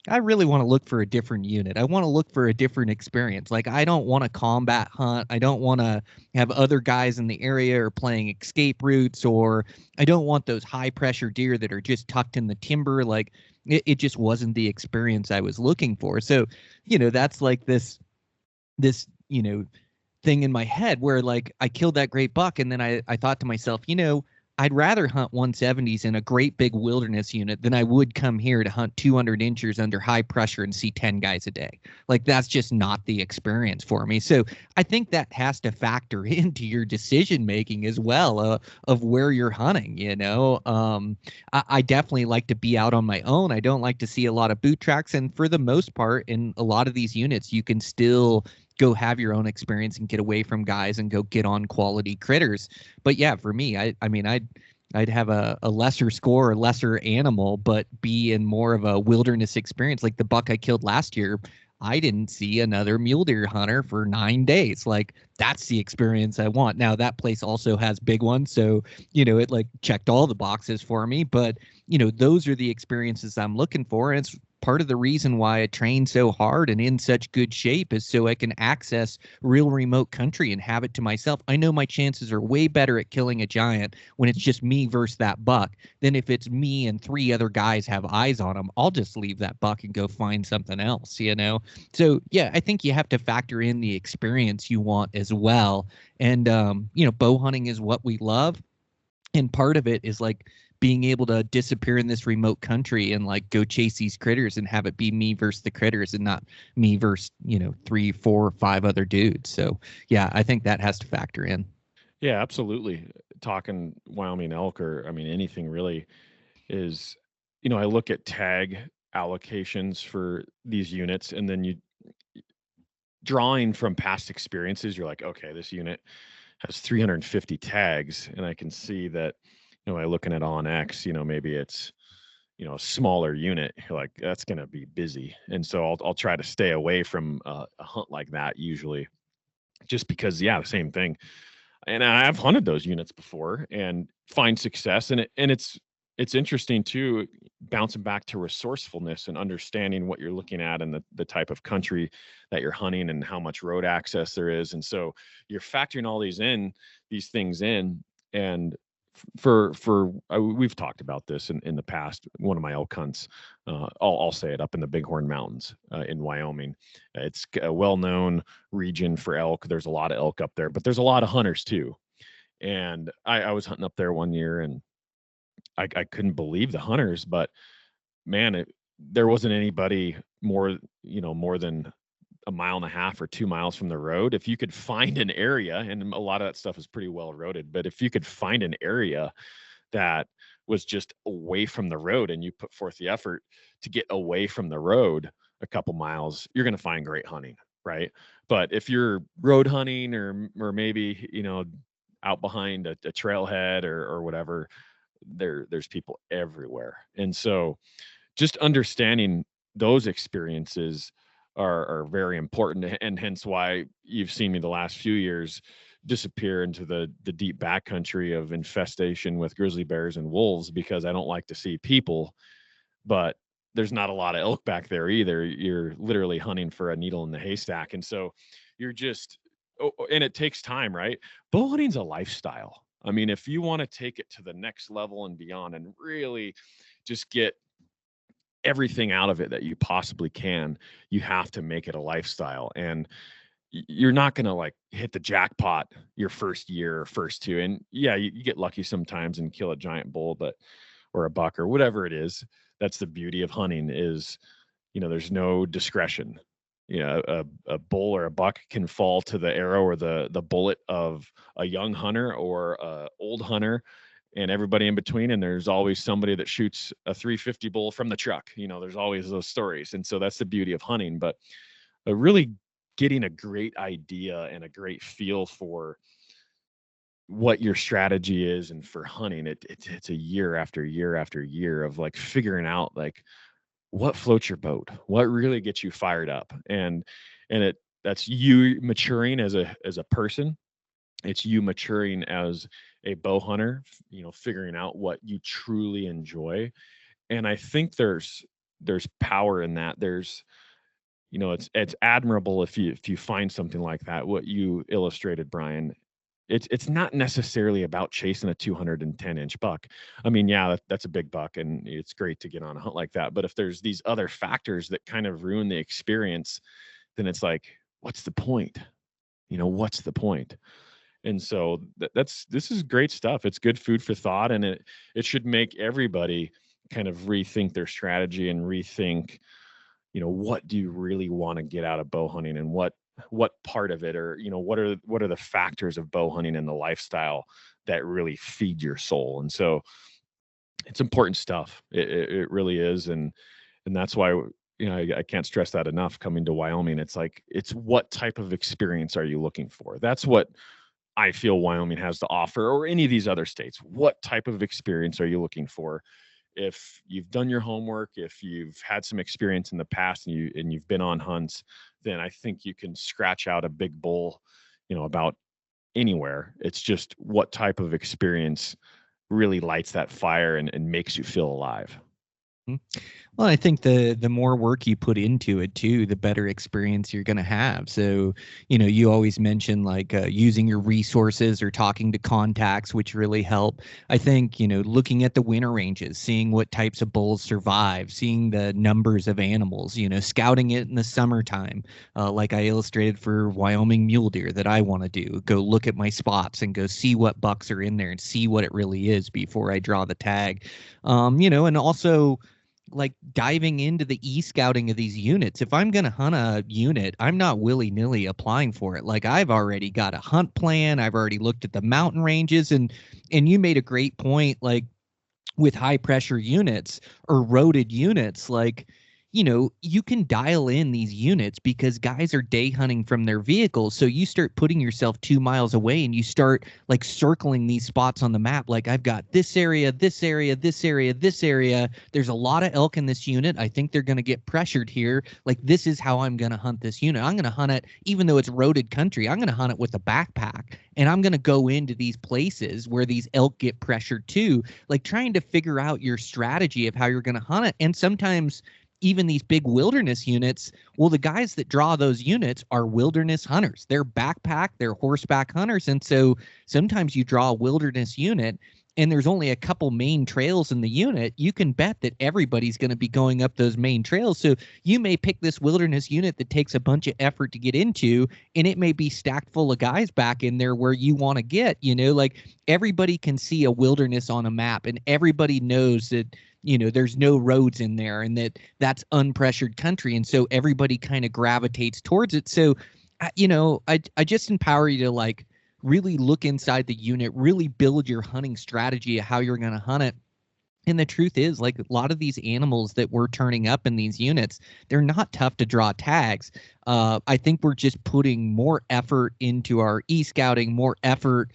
I really want to look for a different unit. I want to look for a different experience. Like I don't want to combat hunt. I don't want to have other guys in the area or playing escape routes, or I don't want those high pressure deer that are just tucked in the timber. Like it just wasn't the experience I was looking for. So, that's like this, thing in my head where like I killed that great buck. And then I thought to myself, I'd rather hunt 170s in a great big wilderness unit than I would come here to hunt 200 inches under high pressure and see 10 guys a day. Like that's just not the experience for me. So I think that has to factor into your decision making as well, of where you're hunting. I definitely like to be out on my own. I don't like to see a lot of boot tracks, and for the most part, in a lot of these units, you can still go have your own experience and get away from guys and go get on quality critters. But yeah, for me, I mean, I'd have a lesser score or lesser animal, but be in more of a wilderness experience. Like the buck I killed last year, I didn't see another mule deer hunter for 9 days. Like that's the experience I want. Now that place also has big ones, so it like checked all the boxes for me. But those are the experiences I'm looking for, and it's part of the reason why I train so hard and in such good shape is so I can access real remote country and have it to myself. I know my chances are way better at killing a giant when it's just me versus that buck than if it's me and 3 other guys have eyes on them. I'll just leave that buck and go find something else, So yeah, I think you have to factor in the experience you want as well. And, bow hunting is what we love. And part of it is like being able to disappear in this remote country and like go chase these critters and have it be me versus the critters and not me versus, 3, 4, 5 other dudes. So yeah, I think that has to factor in. Yeah, absolutely. Talking Wyoming elk, or I mean anything really, is, I look at tag allocations for these units, and then you drawing from past experiences, you're like, okay, this unit has 350 tags, and I can see that, by looking at on X, maybe it's, a smaller unit. You're like, that's going to be busy, and so I'll try to stay away from a hunt like that usually, just because, yeah, the same thing. And I've hunted those units before and find success, and it's interesting too, bouncing back to resourcefulness and understanding what you're looking at and the type of country that you're hunting and how much road access there is. And so you're factoring all these things in. And we've talked about this in the past. One of my elk hunts, I'll say it, up in the Bighorn Mountains in Wyoming. It's a well-known region for elk. There's a lot of elk up there, but there's a lot of hunters too. And I was hunting up there one year, and I couldn't believe the hunters, but man, there wasn't anybody more than a mile and a half or 2 miles from the road. If you could find an area, and a lot of that stuff is pretty well roaded, but if you could find an area that was just away from the road and you put forth the effort to get away from the road a couple miles, you're going to find great hunting, right? But if you're road hunting or maybe, out behind a trailhead or whatever, there's people everywhere. And so just understanding those experiences are very important, and hence why you've seen me the last few years disappear into the deep backcountry of infestation with grizzly bears and wolves, because I don't like to see people. But there's not a lot of elk back there either. You're literally hunting for a needle in the haystack. And so you're just, and it takes time, right? Bow hunting's a lifestyle. I mean, if you want to take it to the next level and beyond and really just get everything out of it that you possibly can, you have to make it a lifestyle. And you're not going to like hit the jackpot your first year or first two. And yeah, you get lucky sometimes and kill a giant bull, but, or a buck or whatever it is. That's the beauty of hunting is, there's no discretion. A bull or a buck can fall to the arrow or the bullet of a young hunter or a old hunter and everybody in between. And there's always somebody that shoots a 350 bull from the truck. There's always those stories. And so that's the beauty of hunting. But really getting a great idea and a great feel for what your strategy is, and for hunting, it's a year after year after year of like figuring out like what floats your boat, what really gets you fired up, and that's you maturing as a person. It's you maturing as a bow hunter, figuring out what you truly enjoy. And I think there's power in that. There's, it's admirable if you find something like that, what you illustrated, Brian. It's not necessarily about chasing a 210-inch buck. I mean, yeah, that's a big buck, and it's great to get on a hunt like that. But if there's these other factors that kind of ruin the experience, then it's like, what's the point? What's the point? And so this is great stuff. It's good food for thought, and it should make everybody kind of rethink their strategy and rethink, what do you really want to get out of bow hunting, and what part of it, or what are the factors of bow hunting and the lifestyle that really feed your soul. And so it's important stuff. It really is. And that's why, I can't stress that enough. Coming to Wyoming, it's like, it's what type of experience are you looking for? That's what I feel Wyoming has to offer, or any of these other states. What type of experience are you looking for? If you've done your homework, if you've had some experience in the past and you've been on hunts, then I think you can scratch out a big bull, about anywhere. It's just what type of experience really lights that fire and makes you feel alive. Well, I think the more work you put into it too, the better experience you're going to have. So, you always mention like using your resources or talking to contacts, which really help. I think, looking at the winter ranges, seeing what types of bulls survive, seeing the numbers of animals, scouting it in the summertime, like I illustrated for Wyoming mule deer that I want to do. Go look at my spots and go see what bucks are in there and see what it really is before I draw the tag. And also like diving into the e-scouting of these units. If I'm going to hunt a unit, I'm not willy-nilly applying for it. Like I've already got a hunt plan. I've already looked at the mountain ranges, and you made a great point, like with high pressure units or roaded units, like, you can dial in these units because guys are day hunting from their vehicles. So you start putting yourself 2 miles away and you start like circling these spots on the map. Like I've got this area, this area, this area, this area. There's a lot of elk in this unit. I think they're going to get pressured here. Like this is how I'm going to hunt this unit. I'm going to hunt it, even though it's roaded country, I'm going to hunt it with a backpack, and I'm going to go into these places where these elk get pressured too, like trying to figure out your strategy of how you're going to hunt it. And sometimes even these big wilderness units, well, the guys that draw those units are wilderness hunters. They're backpack, they're horseback hunters. And so sometimes you draw a wilderness unit and there's only a couple main trails in the unit. You can bet that everybody's going to be going up those main trails. So you may pick this wilderness unit that takes a bunch of effort to get into, and it may be stacked full of guys back in there where you want to get, like everybody can see a wilderness on a map, and everybody knows that, there's no roads in there, and that's unpressured country. And so everybody kind of gravitates towards it. So, I just empower you to like really look inside the unit, really build your hunting strategy of how you're going to hunt it. And the truth is, like a lot of these animals that we're turning up in these units, they're not tough to draw tags. I think we're just putting more effort into our e-scouting, more effort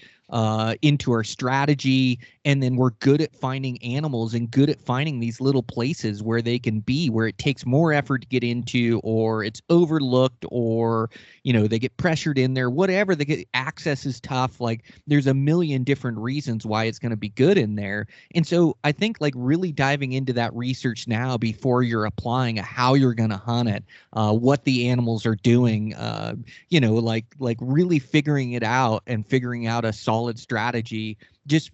into our strategy, and then we're good at finding animals and good at finding these little places where they can be, where it takes more effort to get into, or it's overlooked, or they get pressured in there, whatever. Access is tough. Like, there's a million different reasons why it's going to be good in there. And so I think, like, really diving into that research now before you're applying how you're going to hunt it, what the animals are doing, like really figuring it out and figuring out a solid strategy just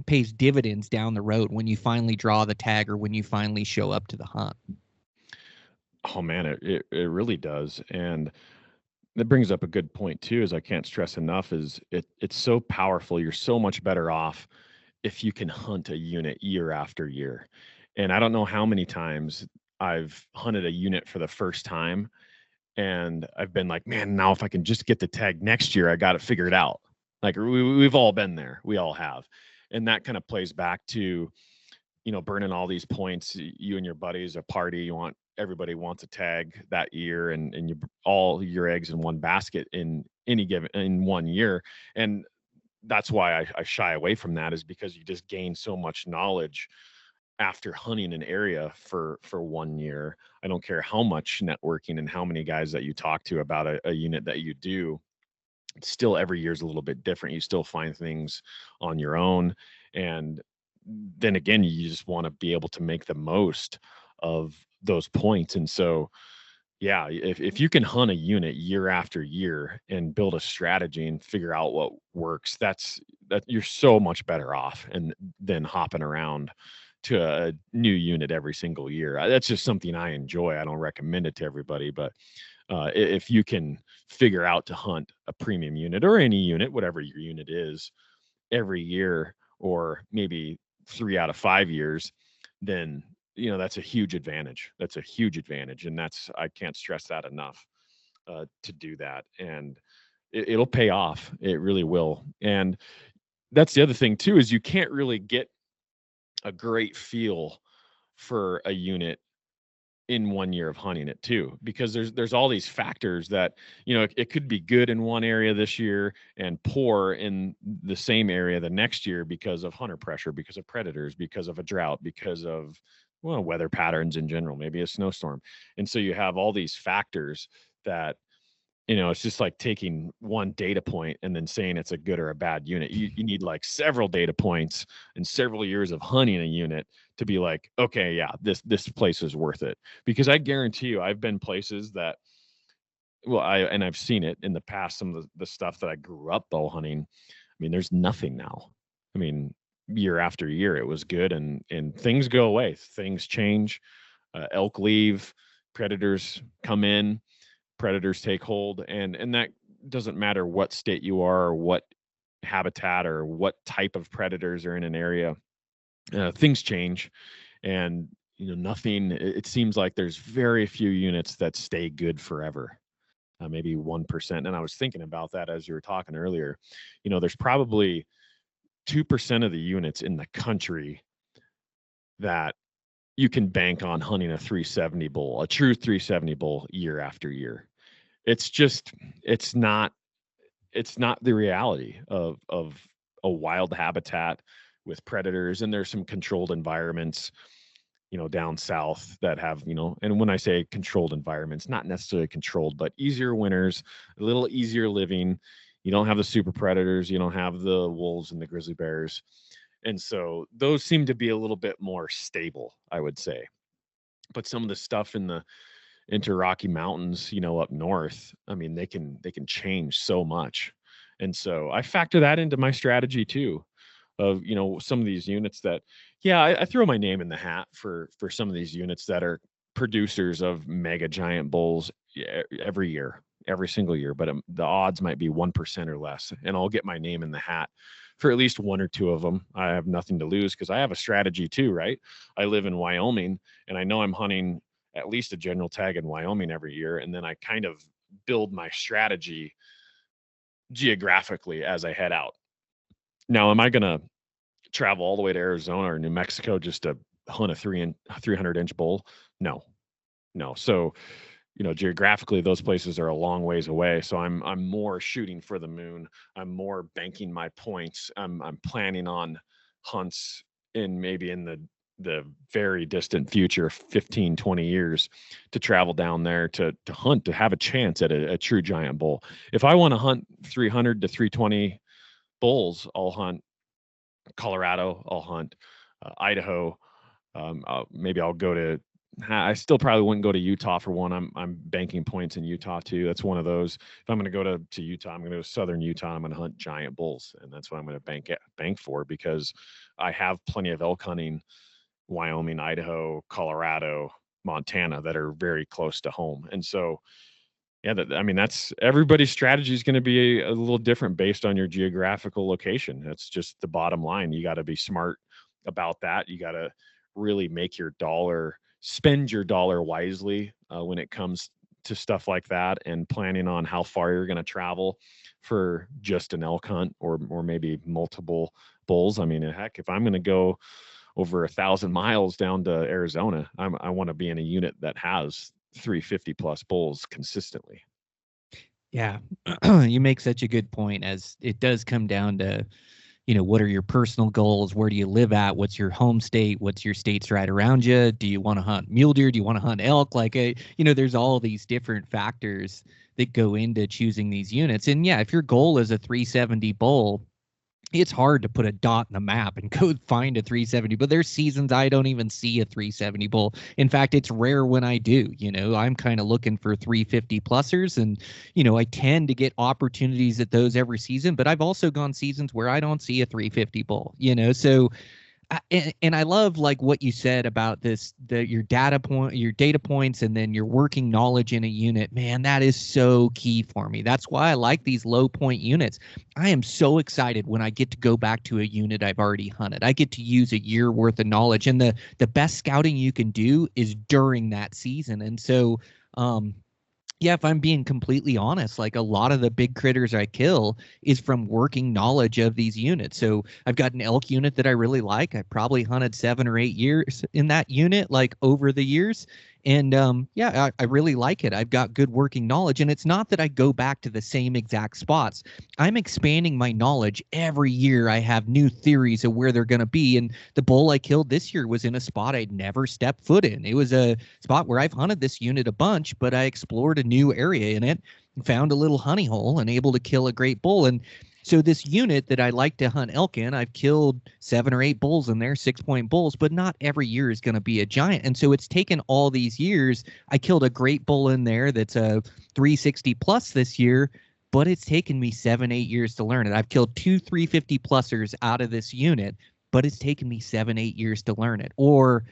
pays dividends down the road when you finally draw the tag or when you finally show up to the hunt. Oh man, it really does. And that brings up a good point too, is I can't stress enough, is it's so powerful. You're so much better off if you can hunt a unit year after year. And I don't know how many times I've hunted a unit for the first time and I've been like, man, now if I can just get the tag next year, I got it figured out. Like we've all been there. We all have. And that kind of plays back to, burning all these points. You and your buddies, a party, everybody wants a tag that year, and you all your eggs in one basket in one year. And that's why I shy away from that, is because you just gain so much knowledge after hunting an area for 1 year. I don't care how much networking and how many guys that you talk to about a unit that you do. Still, every year is a little bit different. You still find things on your own. And then again, you just want to be able to make the most of those points. And so, yeah, if you can hunt a unit year after year and build a strategy and figure out what works, that you're so much better off and than hopping around to a new unit every single year. That's just something I enjoy. I don't recommend it to everybody, but if you can figure out to hunt a premium unit or any unit, whatever your unit is, every year, or maybe 3 out of 5 years, then that's a huge advantage. That's a huge advantage, and I can't stress that enough, to do that, and it'll pay off. It really will. And that's the other thing too, is you can't really get a great feel for a unit in 1 year of hunting it too, because there's all these factors that, it could be good in one area this year and poor in the same area the next year, because of hunter pressure, because of predators, because of a drought, because of, well, weather patterns in general, maybe a snowstorm. And so you have all these factors that, it's just like taking one data point and then saying it's a good or a bad unit. You need like several data points and several years of hunting a unit to be like, okay, yeah, this place is worth it. Because I guarantee you, I've been places that, well, I've seen it in the past, some of the stuff that I grew up bow hunting. I mean, there's nothing now. I mean, year after year, it was good, and things go away, things change, elk leave, predators come in, predators take hold, and that doesn't matter what state you are or what habitat or what type of predators are in an area. Things change, and nothing. It seems like there's very few units that stay good forever. Maybe 1%. And I was thinking about that as you were talking earlier. There's probably 2% of the units in the country that you can bank on hunting a 370 bull, a true 370 bull, year after year. It's not the reality of a wild habitat with predators. And there's some controlled environments, down south that have, and when I say controlled environments, not necessarily controlled, but easier winters, a little easier living. You don't have the super predators, you don't have the wolves and the grizzly bears. And so those seem to be a little bit more stable, I would say. But some of the stuff into Rocky Mountains, up north, I mean, they can change so much. And so I factor that into my strategy too, of, some of these units that, yeah, I throw my name in the hat for some of these units that are producers of mega giant bulls every year, every single year, but the odds might be 1% or less. And I'll get my name in the hat for at least one or two of them. I have nothing to lose because I have a strategy too, right? I live in Wyoming, and I know I'm hunting at least a general tag in Wyoming every year. And then I kind of build my strategy geographically as I head out. Now, am I going to travel all the way to Arizona or New Mexico just to hunt a 300-inch bull? No. So, geographically, those places are a long ways away. So I'm more shooting for the moon. I'm more banking my points. I'm planning on hunts in the very distant future, 15, 20 years, to travel down there to hunt, to have a chance at a true giant bull. If I want to hunt 300 to 320 bulls, I'll hunt Colorado, I'll hunt Idaho. Maybe I'll go to. I still probably wouldn't go to Utah for one. I'm banking points in Utah too. That's one of those. If I'm going to go to Utah, I'm going to go to southern Utah. I'm going to hunt giant bulls, and that's what I'm going to bank for, because I have plenty of elk hunting, Wyoming, Idaho, Colorado, Montana, that are very close to home. And so, yeah, that's everybody's strategy is going to be a little different based on your geographical location. That's just the bottom line. You got to be smart about that. You got to really spend your dollar wisely when it comes to stuff like that, and planning on how far you're going to travel for just an elk hunt or maybe multiple bulls. I mean, heck, if I'm going to go over 1,000 miles down to Arizona, I want to be in a unit that has 350 plus bulls consistently. Yeah, you make such a good point, as it does come down to, what are your personal goals? Where do you live at? What's your home state? What's your states right around you? Do you want to hunt mule deer? Do you want to hunt elk? There's all these different factors that go into choosing these units. And yeah, if your goal is a 370 bull, it's hard to put a dot in the map and go find a 370, but there's seasons I don't even see a 370 bull. In fact, it's rare when I do. I'm kind of looking for 350 plusers, and I tend to get opportunities at those every season, but I've also gone seasons where I don't see a 350 bull, so and I love like what you said about your data points, and then your working knowledge in a unit. Man, that is so key for me. That's why I like these low point units. I am so excited when I get to go back to a unit I've already hunted. I get to use a year worth of knowledge, and the best scouting you can do is during that season. And so, yeah, if I'm being completely honest, like a lot of the big critters I kill is from working knowledge of these units. So I've got an elk unit that I really like. I probably hunted 7 or 8 years in that unit, like over the years. And yeah, I really like it. I've got good working knowledge. And it's not that I go back to the same exact spots. I'm expanding my knowledge every year. I have new theories of where they're going to be. And the bull I killed this year was in a spot I'd never stepped foot in. It was a spot where I've hunted this unit a bunch, but I explored a new area in it and found a little honey hole and able to kill a great bull. And so this unit that I like to hunt elk in, I've killed 7 or 8 bulls in there, 6-point bulls, but not every year is going to be a giant. And so it's taken all these years. I killed a great bull in there that's a 360 plus this year, but it's taken me 7, 8 years to learn it. I've killed 2 350 plusers out of this unit, but it's taken me 7, 8 years to learn it. Or,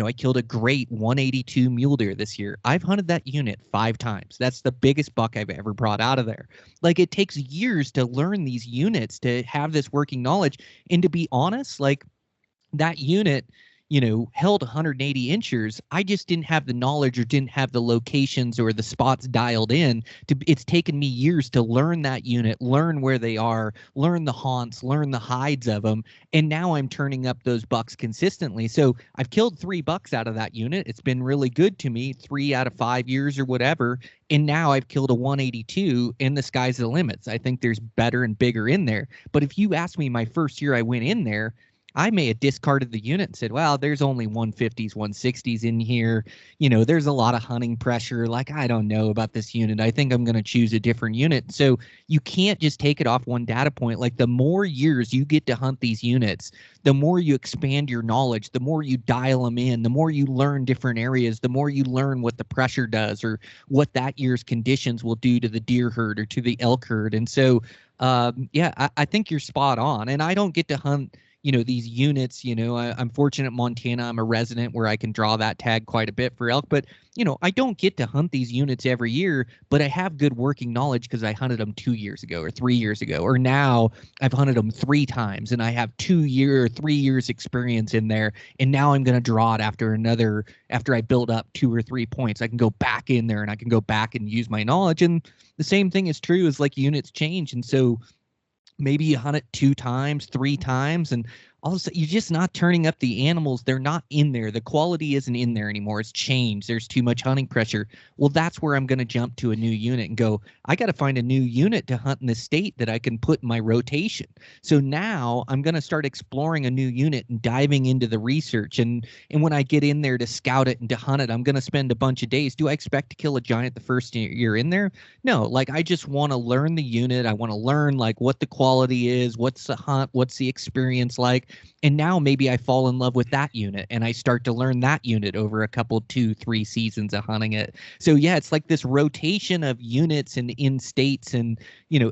I killed a great 182 mule deer this year. I've hunted that unit 5 times. That's the biggest buck I've ever brought out of there. Like, it takes years to learn these units, to have this working knowledge. And to be honest, like, that unit, held 180 inchers. I just didn't have the knowledge or didn't have the locations or the spots dialed in. It's taken me years to learn that unit, learn where they are, learn the haunts, learn the hides of them. And now I'm turning up those bucks consistently. So I've killed 3 bucks out of that unit. It's been really good to me, 3 out of 5 years or whatever. And now I've killed a 182, and the sky's the limits. I think there's better and bigger in there. But if you ask me my first year I went in there, I may have discarded the unit and said, well, there's only 150s, 160s in here. There's a lot of hunting pressure. Like, I don't know about this unit. I think I'm going to choose a different unit. So you can't just take it off one data point. Like, the more years you get to hunt these units, the more you expand your knowledge, the more you dial them in, the more you learn different areas, the more you learn what the pressure does or what that year's conditions will do to the deer herd or to the elk herd. And so, yeah, I think you're spot on. And I don't get to hunt these units. I'm fortunate in Montana. I'm a resident where I can draw that tag quite a bit for elk, but I don't get to hunt these units every year, but I have good working knowledge because I hunted them 2 years ago or 3 years ago, or now I've hunted them 3 times and I have 2 year or 3 years experience in there. And now I'm going to draw it after I build up 2 or 3 points. I can go back in there and I can go back and use my knowledge. And the same thing is true as like units change. And so maybe you hunt it 2 times, 3 times. And all of a sudden you're just not turning up the animals. They're not in there. The quality isn't in there anymore. It's changed. There's too much hunting pressure. Well, that's where I'm going to jump to a new unit and go, I got to find a new unit to hunt in the state that I can put in my rotation. So now I'm going to start exploring a new unit and diving into the research. And when I get in there to scout it and to hunt it, I'm going to spend a bunch of days. Do I expect to kill a giant the first year in there? No, like I just want to learn the unit. I want to learn like what the quality is, what's the hunt, what's the experience like. And now maybe I fall in love with that unit and I start to learn that unit over a couple, 2-3 seasons of hunting it. So yeah, it's like this rotation of units and in states, and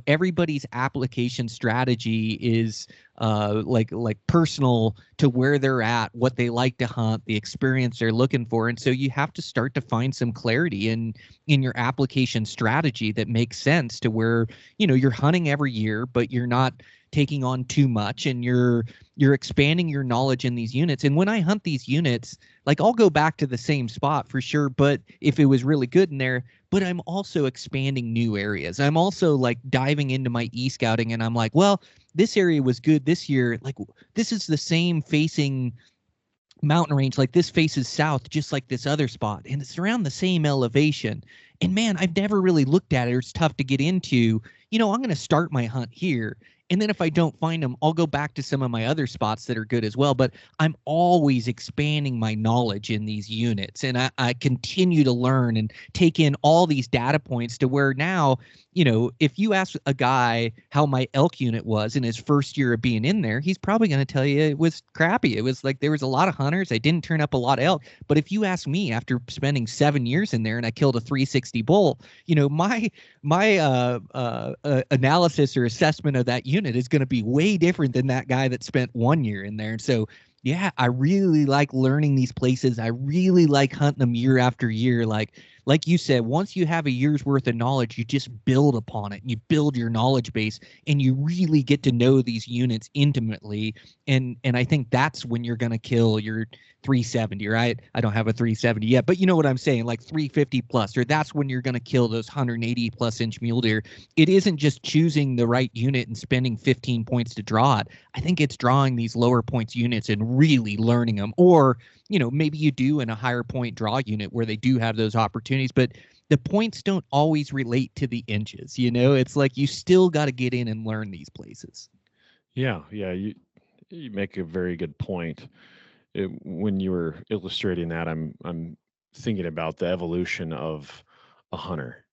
everybody's application strategy is like personal to where they're at, what they like to hunt, the experience they're looking for. And so you have to start to find some clarity in your application strategy that makes sense to where you're hunting every year, but you're not taking on too much, and you're expanding your knowledge in these units. And when I hunt these units, like I'll go back to the same spot for sure, but if it was really good in there, but I'm also expanding new areas. I'm also like diving into my e-scouting, and I'm like, well, this area was good this year. Like this is the same facing mountain range, like this faces south just like this other spot, and it's around the same elevation. And man, I've never really looked at it, or it's tough to get into. I'm going to start my hunt here, and then if I don't find them, I'll go back to some of my other spots that are good as well. But I'm always expanding my knowledge in these units, and I continue to learn and take in all these data points to where now, if you ask a guy how my elk unit was in his first year of being in there, he's probably going to tell you it was crappy. It was like there was a lot of hunters. I didn't turn up a lot of elk. But if you ask me after spending 7 years in there and I killed a 360 bull, my analysis or assessment of that unit is going to be way different than that guy that spent 1 year in there. And so, yeah, I really like learning these places. I really like hunting them year after year. Like you said, once you have a year's worth of knowledge, you just build upon it. You build your knowledge base, and you really get to know these units intimately. And I think that's when you're going to kill your 370, right? I don't have a 370 yet, but you know what I'm saying, like 350 plus, or that's when you're going to kill those 180 plus inch mule deer. It isn't just choosing the right unit and spending 15 points to draw it. I think it's drawing these lower points units and really learning them. Or maybe you do in a higher point draw unit where they do have those opportunities, but the points don't always relate to the inches. It's like you still got to get in and learn these places. Yeah, you make a very good point. When you were illustrating that, I'm thinking about the evolution of a hunter,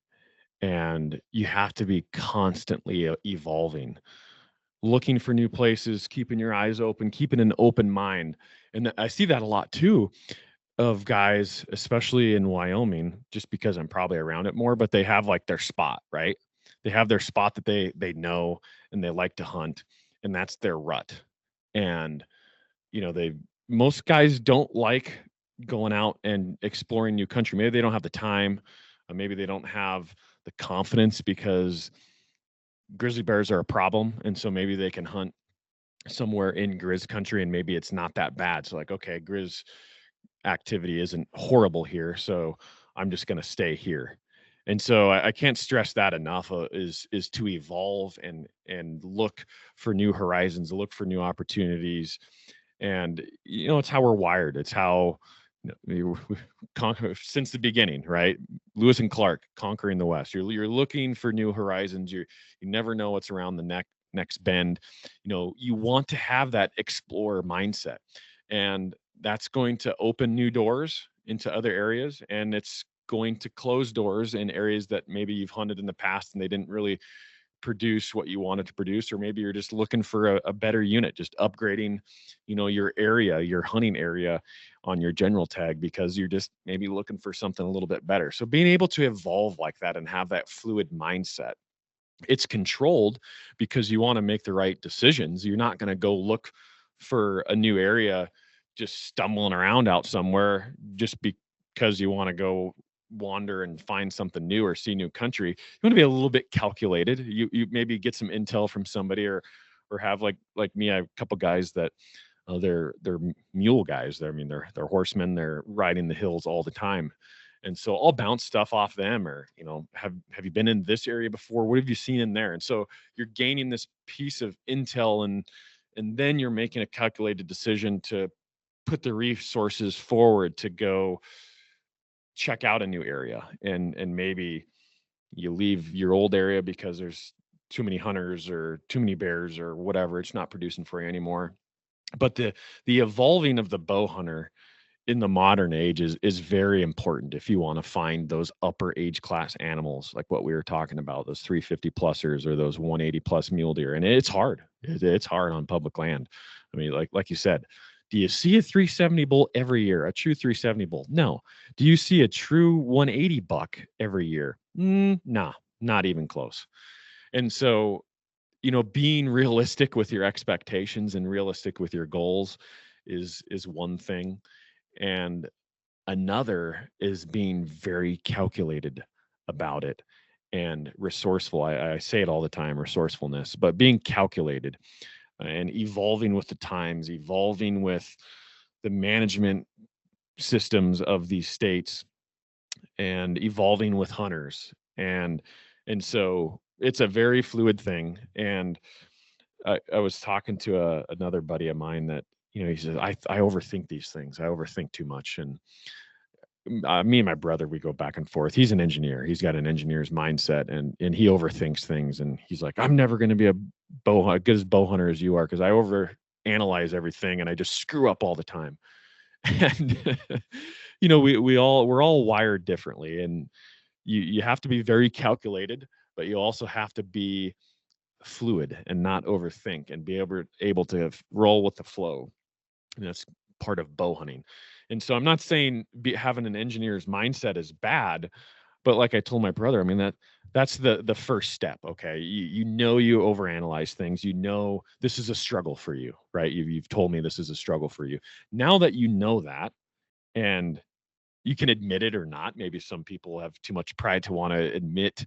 and you have to be constantly evolving, looking for new places, keeping your eyes open, keeping an open mind. And I see that a lot too, of guys, especially in Wyoming, just because I'm probably around it more, but they have like their spot, right? They have their spot that they know and they like to hunt, and that's their rut. And they most guys don't like going out and exploring new country. Maybe they don't have the time, maybe they don't have the confidence because grizzly bears are a problem, and so maybe they can hunt somewhere in grizz country and maybe it's not that bad. So like, okay, grizz activity isn't horrible here, so I'm just going to stay here. And so I can't stress that enough, is to evolve and look for new horizons, look for new opportunities. And it's how we're wired. It's how we conquer since the beginning, right? Lewis and Clark conquering the West. You're looking for new horizons. You never know what's around the next bend. You want to have that explorer mindset, and that's going to open new doors into other areas, and it's going to close doors in areas that maybe you've hunted in the past and they didn't really produce what you wanted to produce, or maybe you're just looking for a better unit, just upgrading your area, your hunting area on your general tag, because you're just maybe looking for something a little bit better. So being able to evolve like that and have that fluid mindset, it's controlled because you want to make the right decisions. You're not going to go look for a new area just stumbling around out somewhere just because you want to go wander and find something new or see new country. You want to be a little bit calculated. You maybe get some intel from somebody, or have like me. I have a couple guys that they're mule guys. They're horsemen. They're riding the hills all the time. And so I'll bounce stuff off them, or, have you been in this area before? What have you seen in there? And so you're gaining this piece of intel And then you're making a calculated decision to put the resources forward to go check out a new area. And maybe you leave your old area because there's too many hunters or too many bears or whatever. It's not producing for you anymore. But the evolving of the bow hunter in the modern age is very important if you want to find those upper age class animals, like what we were talking about, those 350 plusers or those 180 plus mule deer. And it's hard. It's hard on public land. I mean, like you said, do you see a 370 bull every year, a true 370 bull? No. Do you see a true 180 buck every year? Nah, not even close. And so, being realistic with your expectations and realistic with your goals is one thing. And another is being very calculated about it and resourceful. I say it all the time, resourcefulness, but being calculated and evolving with the times, evolving with the management systems of these states, and evolving with hunters. And so it's a very fluid thing. And I was talking to another buddy of mine that, he says, I overthink these things. I overthink too much. And me and my brother, we go back and forth. He's an engineer. He's got an engineer's mindset, and he overthinks things. And he's like, I'm never going to be a good as bow hunter as you are, because I overanalyze everything and I just screw up all the time. And we're all wired differently, and you have to be very calculated, but you also have to be fluid and not overthink and be able to roll with the flow. And that's part of bow hunting. And so I'm not saying having an engineer's mindset is bad, but like I told my brother, I mean, that's the first step. Okay. You overanalyze things. This is a struggle for you, right? You've told me this is a struggle for you. Now that you know that, and you can admit it or not, maybe some people have too much pride to want to admit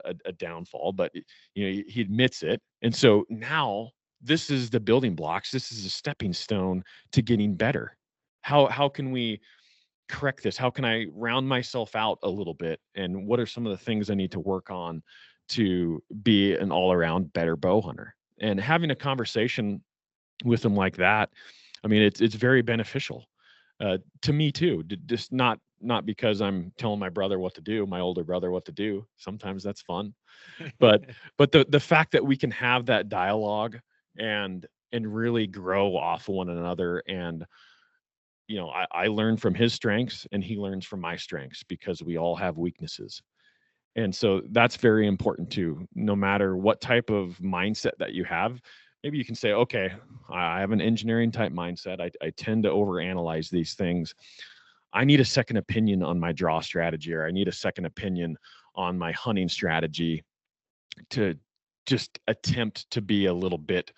a downfall, but he admits it. And so now this is the building blocks. This is a stepping stone to getting better. How can we correct this? How can I round myself out a little bit? And what are some of the things I need to work on to be an all-around better bow hunter? And having a conversation with them like that, I mean, it's very beneficial to me too. Just not because I'm telling my brother what to do, my older brother what to do. Sometimes that's fun, but the fact that we can have that dialogue and really grow off one another. And I learn from his strengths and he learns from my strengths, because we all have weaknesses. And so that's very important too. No matter what type of mindset that you have, maybe you can say, okay, I have an engineering type mindset. I tend to overanalyze these things. I need a second opinion on my draw strategy, or I need a second opinion on my hunting strategy to just attempt to be a little bit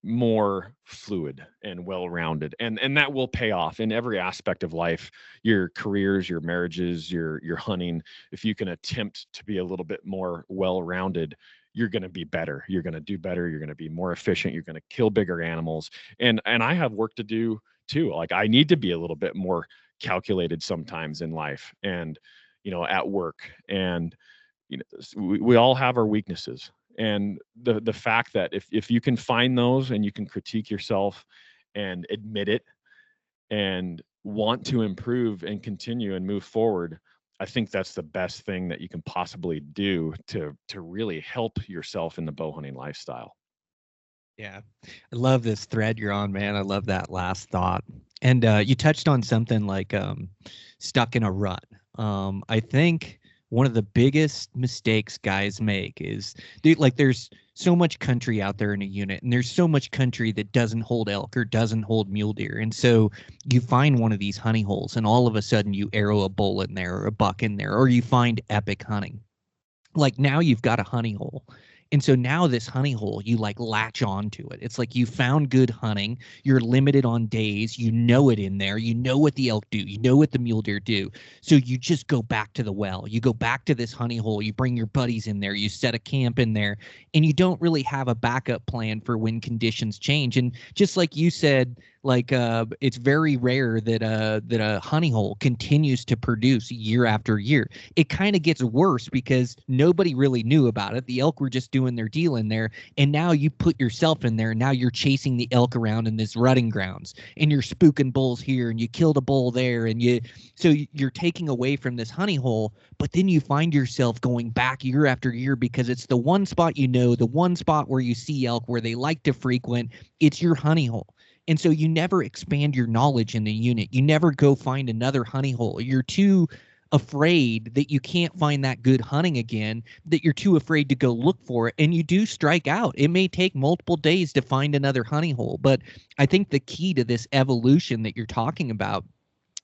more fluid and well-rounded. And that will pay off in every aspect of life, your careers, your marriages, your hunting. If you can attempt to be a little bit more well-rounded, you're going to be better. You're going to do better. You're going to be more efficient. You're going to kill bigger animals. And I have work to do too. Like, I need to be a little bit more calculated sometimes in life, and at work. And we all have our weaknesses. And the fact that if you can find those and you can critique yourself and admit it and want to improve and continue and move forward, I think that's the best thing that you can possibly do to really help yourself in the bow hunting lifestyle. Yeah. I love this thread you're on, man. I love that last thought. And you touched on something like stuck in a rut. I think one of the biggest mistakes guys make is there's so much country out there in a unit, and there's so much country that doesn't hold elk or doesn't hold mule deer. And so you find one of these honey holes, and all of a sudden you arrow a bull in there or a buck in there, or you find epic hunting. Like, now you've got a honey hole. And so now this honey hole, you latch on to it. It's like you found good hunting. You're limited on days. You know it in there. You know what the elk do. You know what the mule deer do. So you just go back to the well. You go back to this honey hole. You bring your buddies in there. You set a camp in there. And you don't really have a backup plan for when conditions change. And just like you said, Like it's very rare that a honey hole continues to produce year after year. It kind of gets worse because nobody really knew about it. The elk were just doing their deal in there, and now you put yourself in there. Now you're chasing the elk around in this rutting grounds, and you're spooking bulls here, and you killed a bull there, and you're taking away from this honey hole. But then you find yourself going back year after year because it's the one spot, the one spot where you see elk, where they like to frequent. It's your honey hole. And so you never expand your knowledge in the unit. You never go find another honey hole. You're too afraid that you can't find that good hunting again, that you're too afraid to go look for it. And you do strike out. It may take multiple days to find another honey hole. But I think the key to this evolution that you're talking about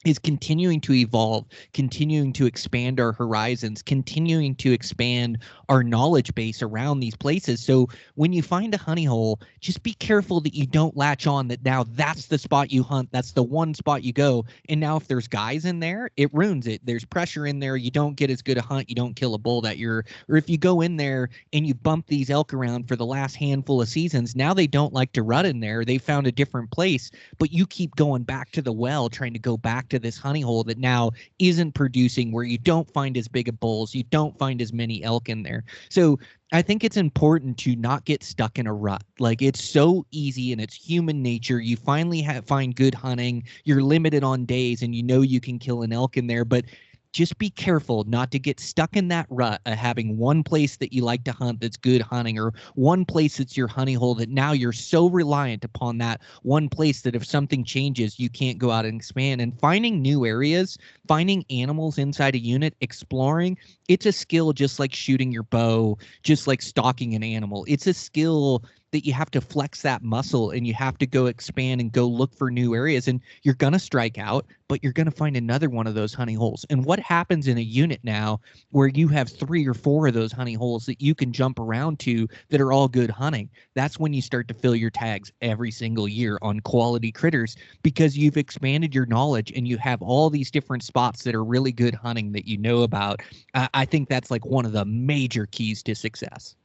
is continuing to evolve, continuing to expand our horizons, continuing to expand our knowledge base around these places. So when you find a honey hole, just be careful that you don't latch on that now that's the spot you hunt, that's the one spot you go. And now if there's guys in there, it ruins it. There's pressure in there. You don't get as good a hunt. You don't kill a bull that year. Or if you go in there and you bump these elk around for the last handful of seasons, now they don't like to rut in there. They found a different place, but you keep going back to the well, trying to go back to this honey hole that now isn't producing, where you don't find as big of bulls, you don't find as many elk in there. So I think it's important to not get stuck in a rut. Like, it's so easy and it's human nature. You finally find good hunting. You're limited on days and you can kill an elk in there, but just be careful not to get stuck in that rut of having one place that you like to hunt that's good hunting, or one place that's your honey hole, that now you're so reliant upon that one place that if something changes, you can't go out and expand. And finding new areas, finding animals inside a unit, exploring, it's a skill just like shooting your bow, just like stalking an animal. It's a skill that you have to flex that muscle, and you have to go expand and go look for new areas. And you're going to strike out, but you're going to find another one of those honey holes. And what happens in a unit now where you have 3 or 4 of those honey holes that you can jump around to that are all good hunting? That's when you start to fill your tags every single year on quality critters, because you've expanded your knowledge and you have all these different spots that are really good hunting that you know about. I think that's like one of the major keys to success.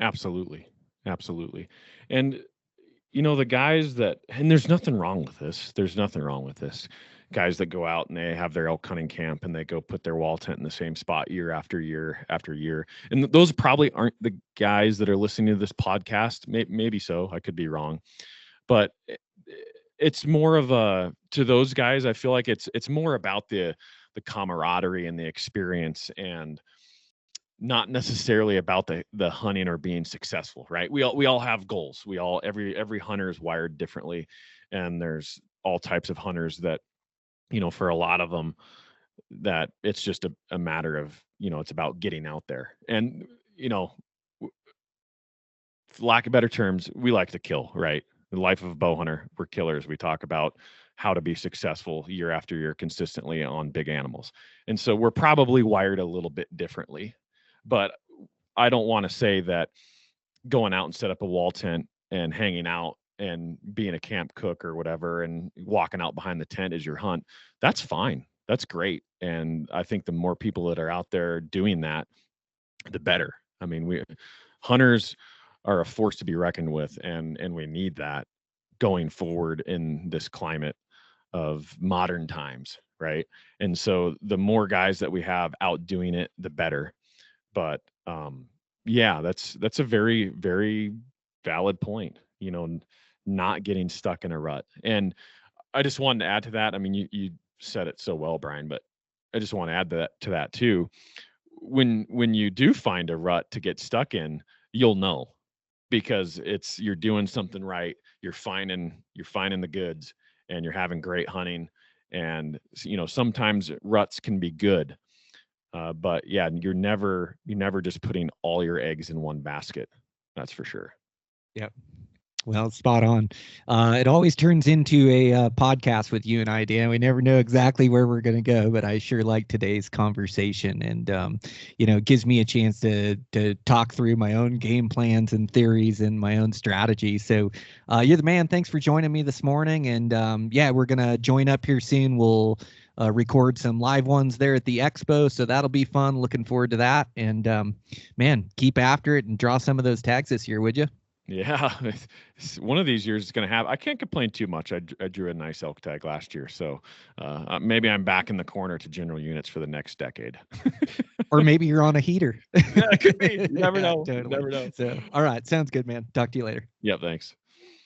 Absolutely. Absolutely. And, the guys that, and there's nothing wrong with this. There's nothing wrong with this. Guys that go out and they have their elk hunting camp and they go put their wall tent in the same spot year after year after year. And those probably aren't the guys that are listening to this podcast. Maybe so. I could be wrong. But it's more of to those guys, I feel like it's more about the camaraderie and the experience, and not necessarily about the hunting or being successful, right? We all have goals. Every hunter is wired differently, and there's all types of hunters that, for a lot of them, that it's just a matter of, it's about getting out there. And, for lack of better terms, we like to kill, right? The life of a bow hunter, we're killers. We talk about how to be successful year after year consistently on big animals. And so we're probably wired a little bit differently. But I don't want to say that going out and set up a wall tent and hanging out and being a camp cook or whatever and walking out behind the tent is your hunt. That's fine. That's great. And I think the more people that are out there doing that, the better. I mean, hunters are a force to be reckoned with, and we need that going forward in this climate of modern times, right? And so the more guys that we have out doing it, the better. But yeah, that's a very, very valid point, not getting stuck in a rut. And I just wanted to add to that. I mean, you said it so well, Brian, but I just want to add to that too. When you do find a rut to get stuck in, you'll know, because you're doing something right. You're finding the goods, and you're having great hunting. And sometimes ruts can be good. But yeah, you're never just putting all your eggs in one basket. That's for sure. Yep. Well, spot on. It always turns into a podcast with you and I, Dan. We never know exactly where we're going to go, but I sure like today's conversation, and it gives me a chance to talk through my own game plans and theories and my own strategy. So you're the man. Thanks for joining me this morning. And yeah, we're going to join up here soon. We'll record some live ones there at the expo, so that'll be fun. Looking forward to that. And man, keep after it and draw some of those tags this year, would you? Yeah, one of these years it's going to have. I can't complain too much. I drew a nice elk tag last year, so maybe I'm back in the corner to general units for the next decade. Or maybe you're on a heater. Yeah, it could be. You never know. Totally. You never know. So, all right, sounds good, man. Talk to you later. Yeah, thanks.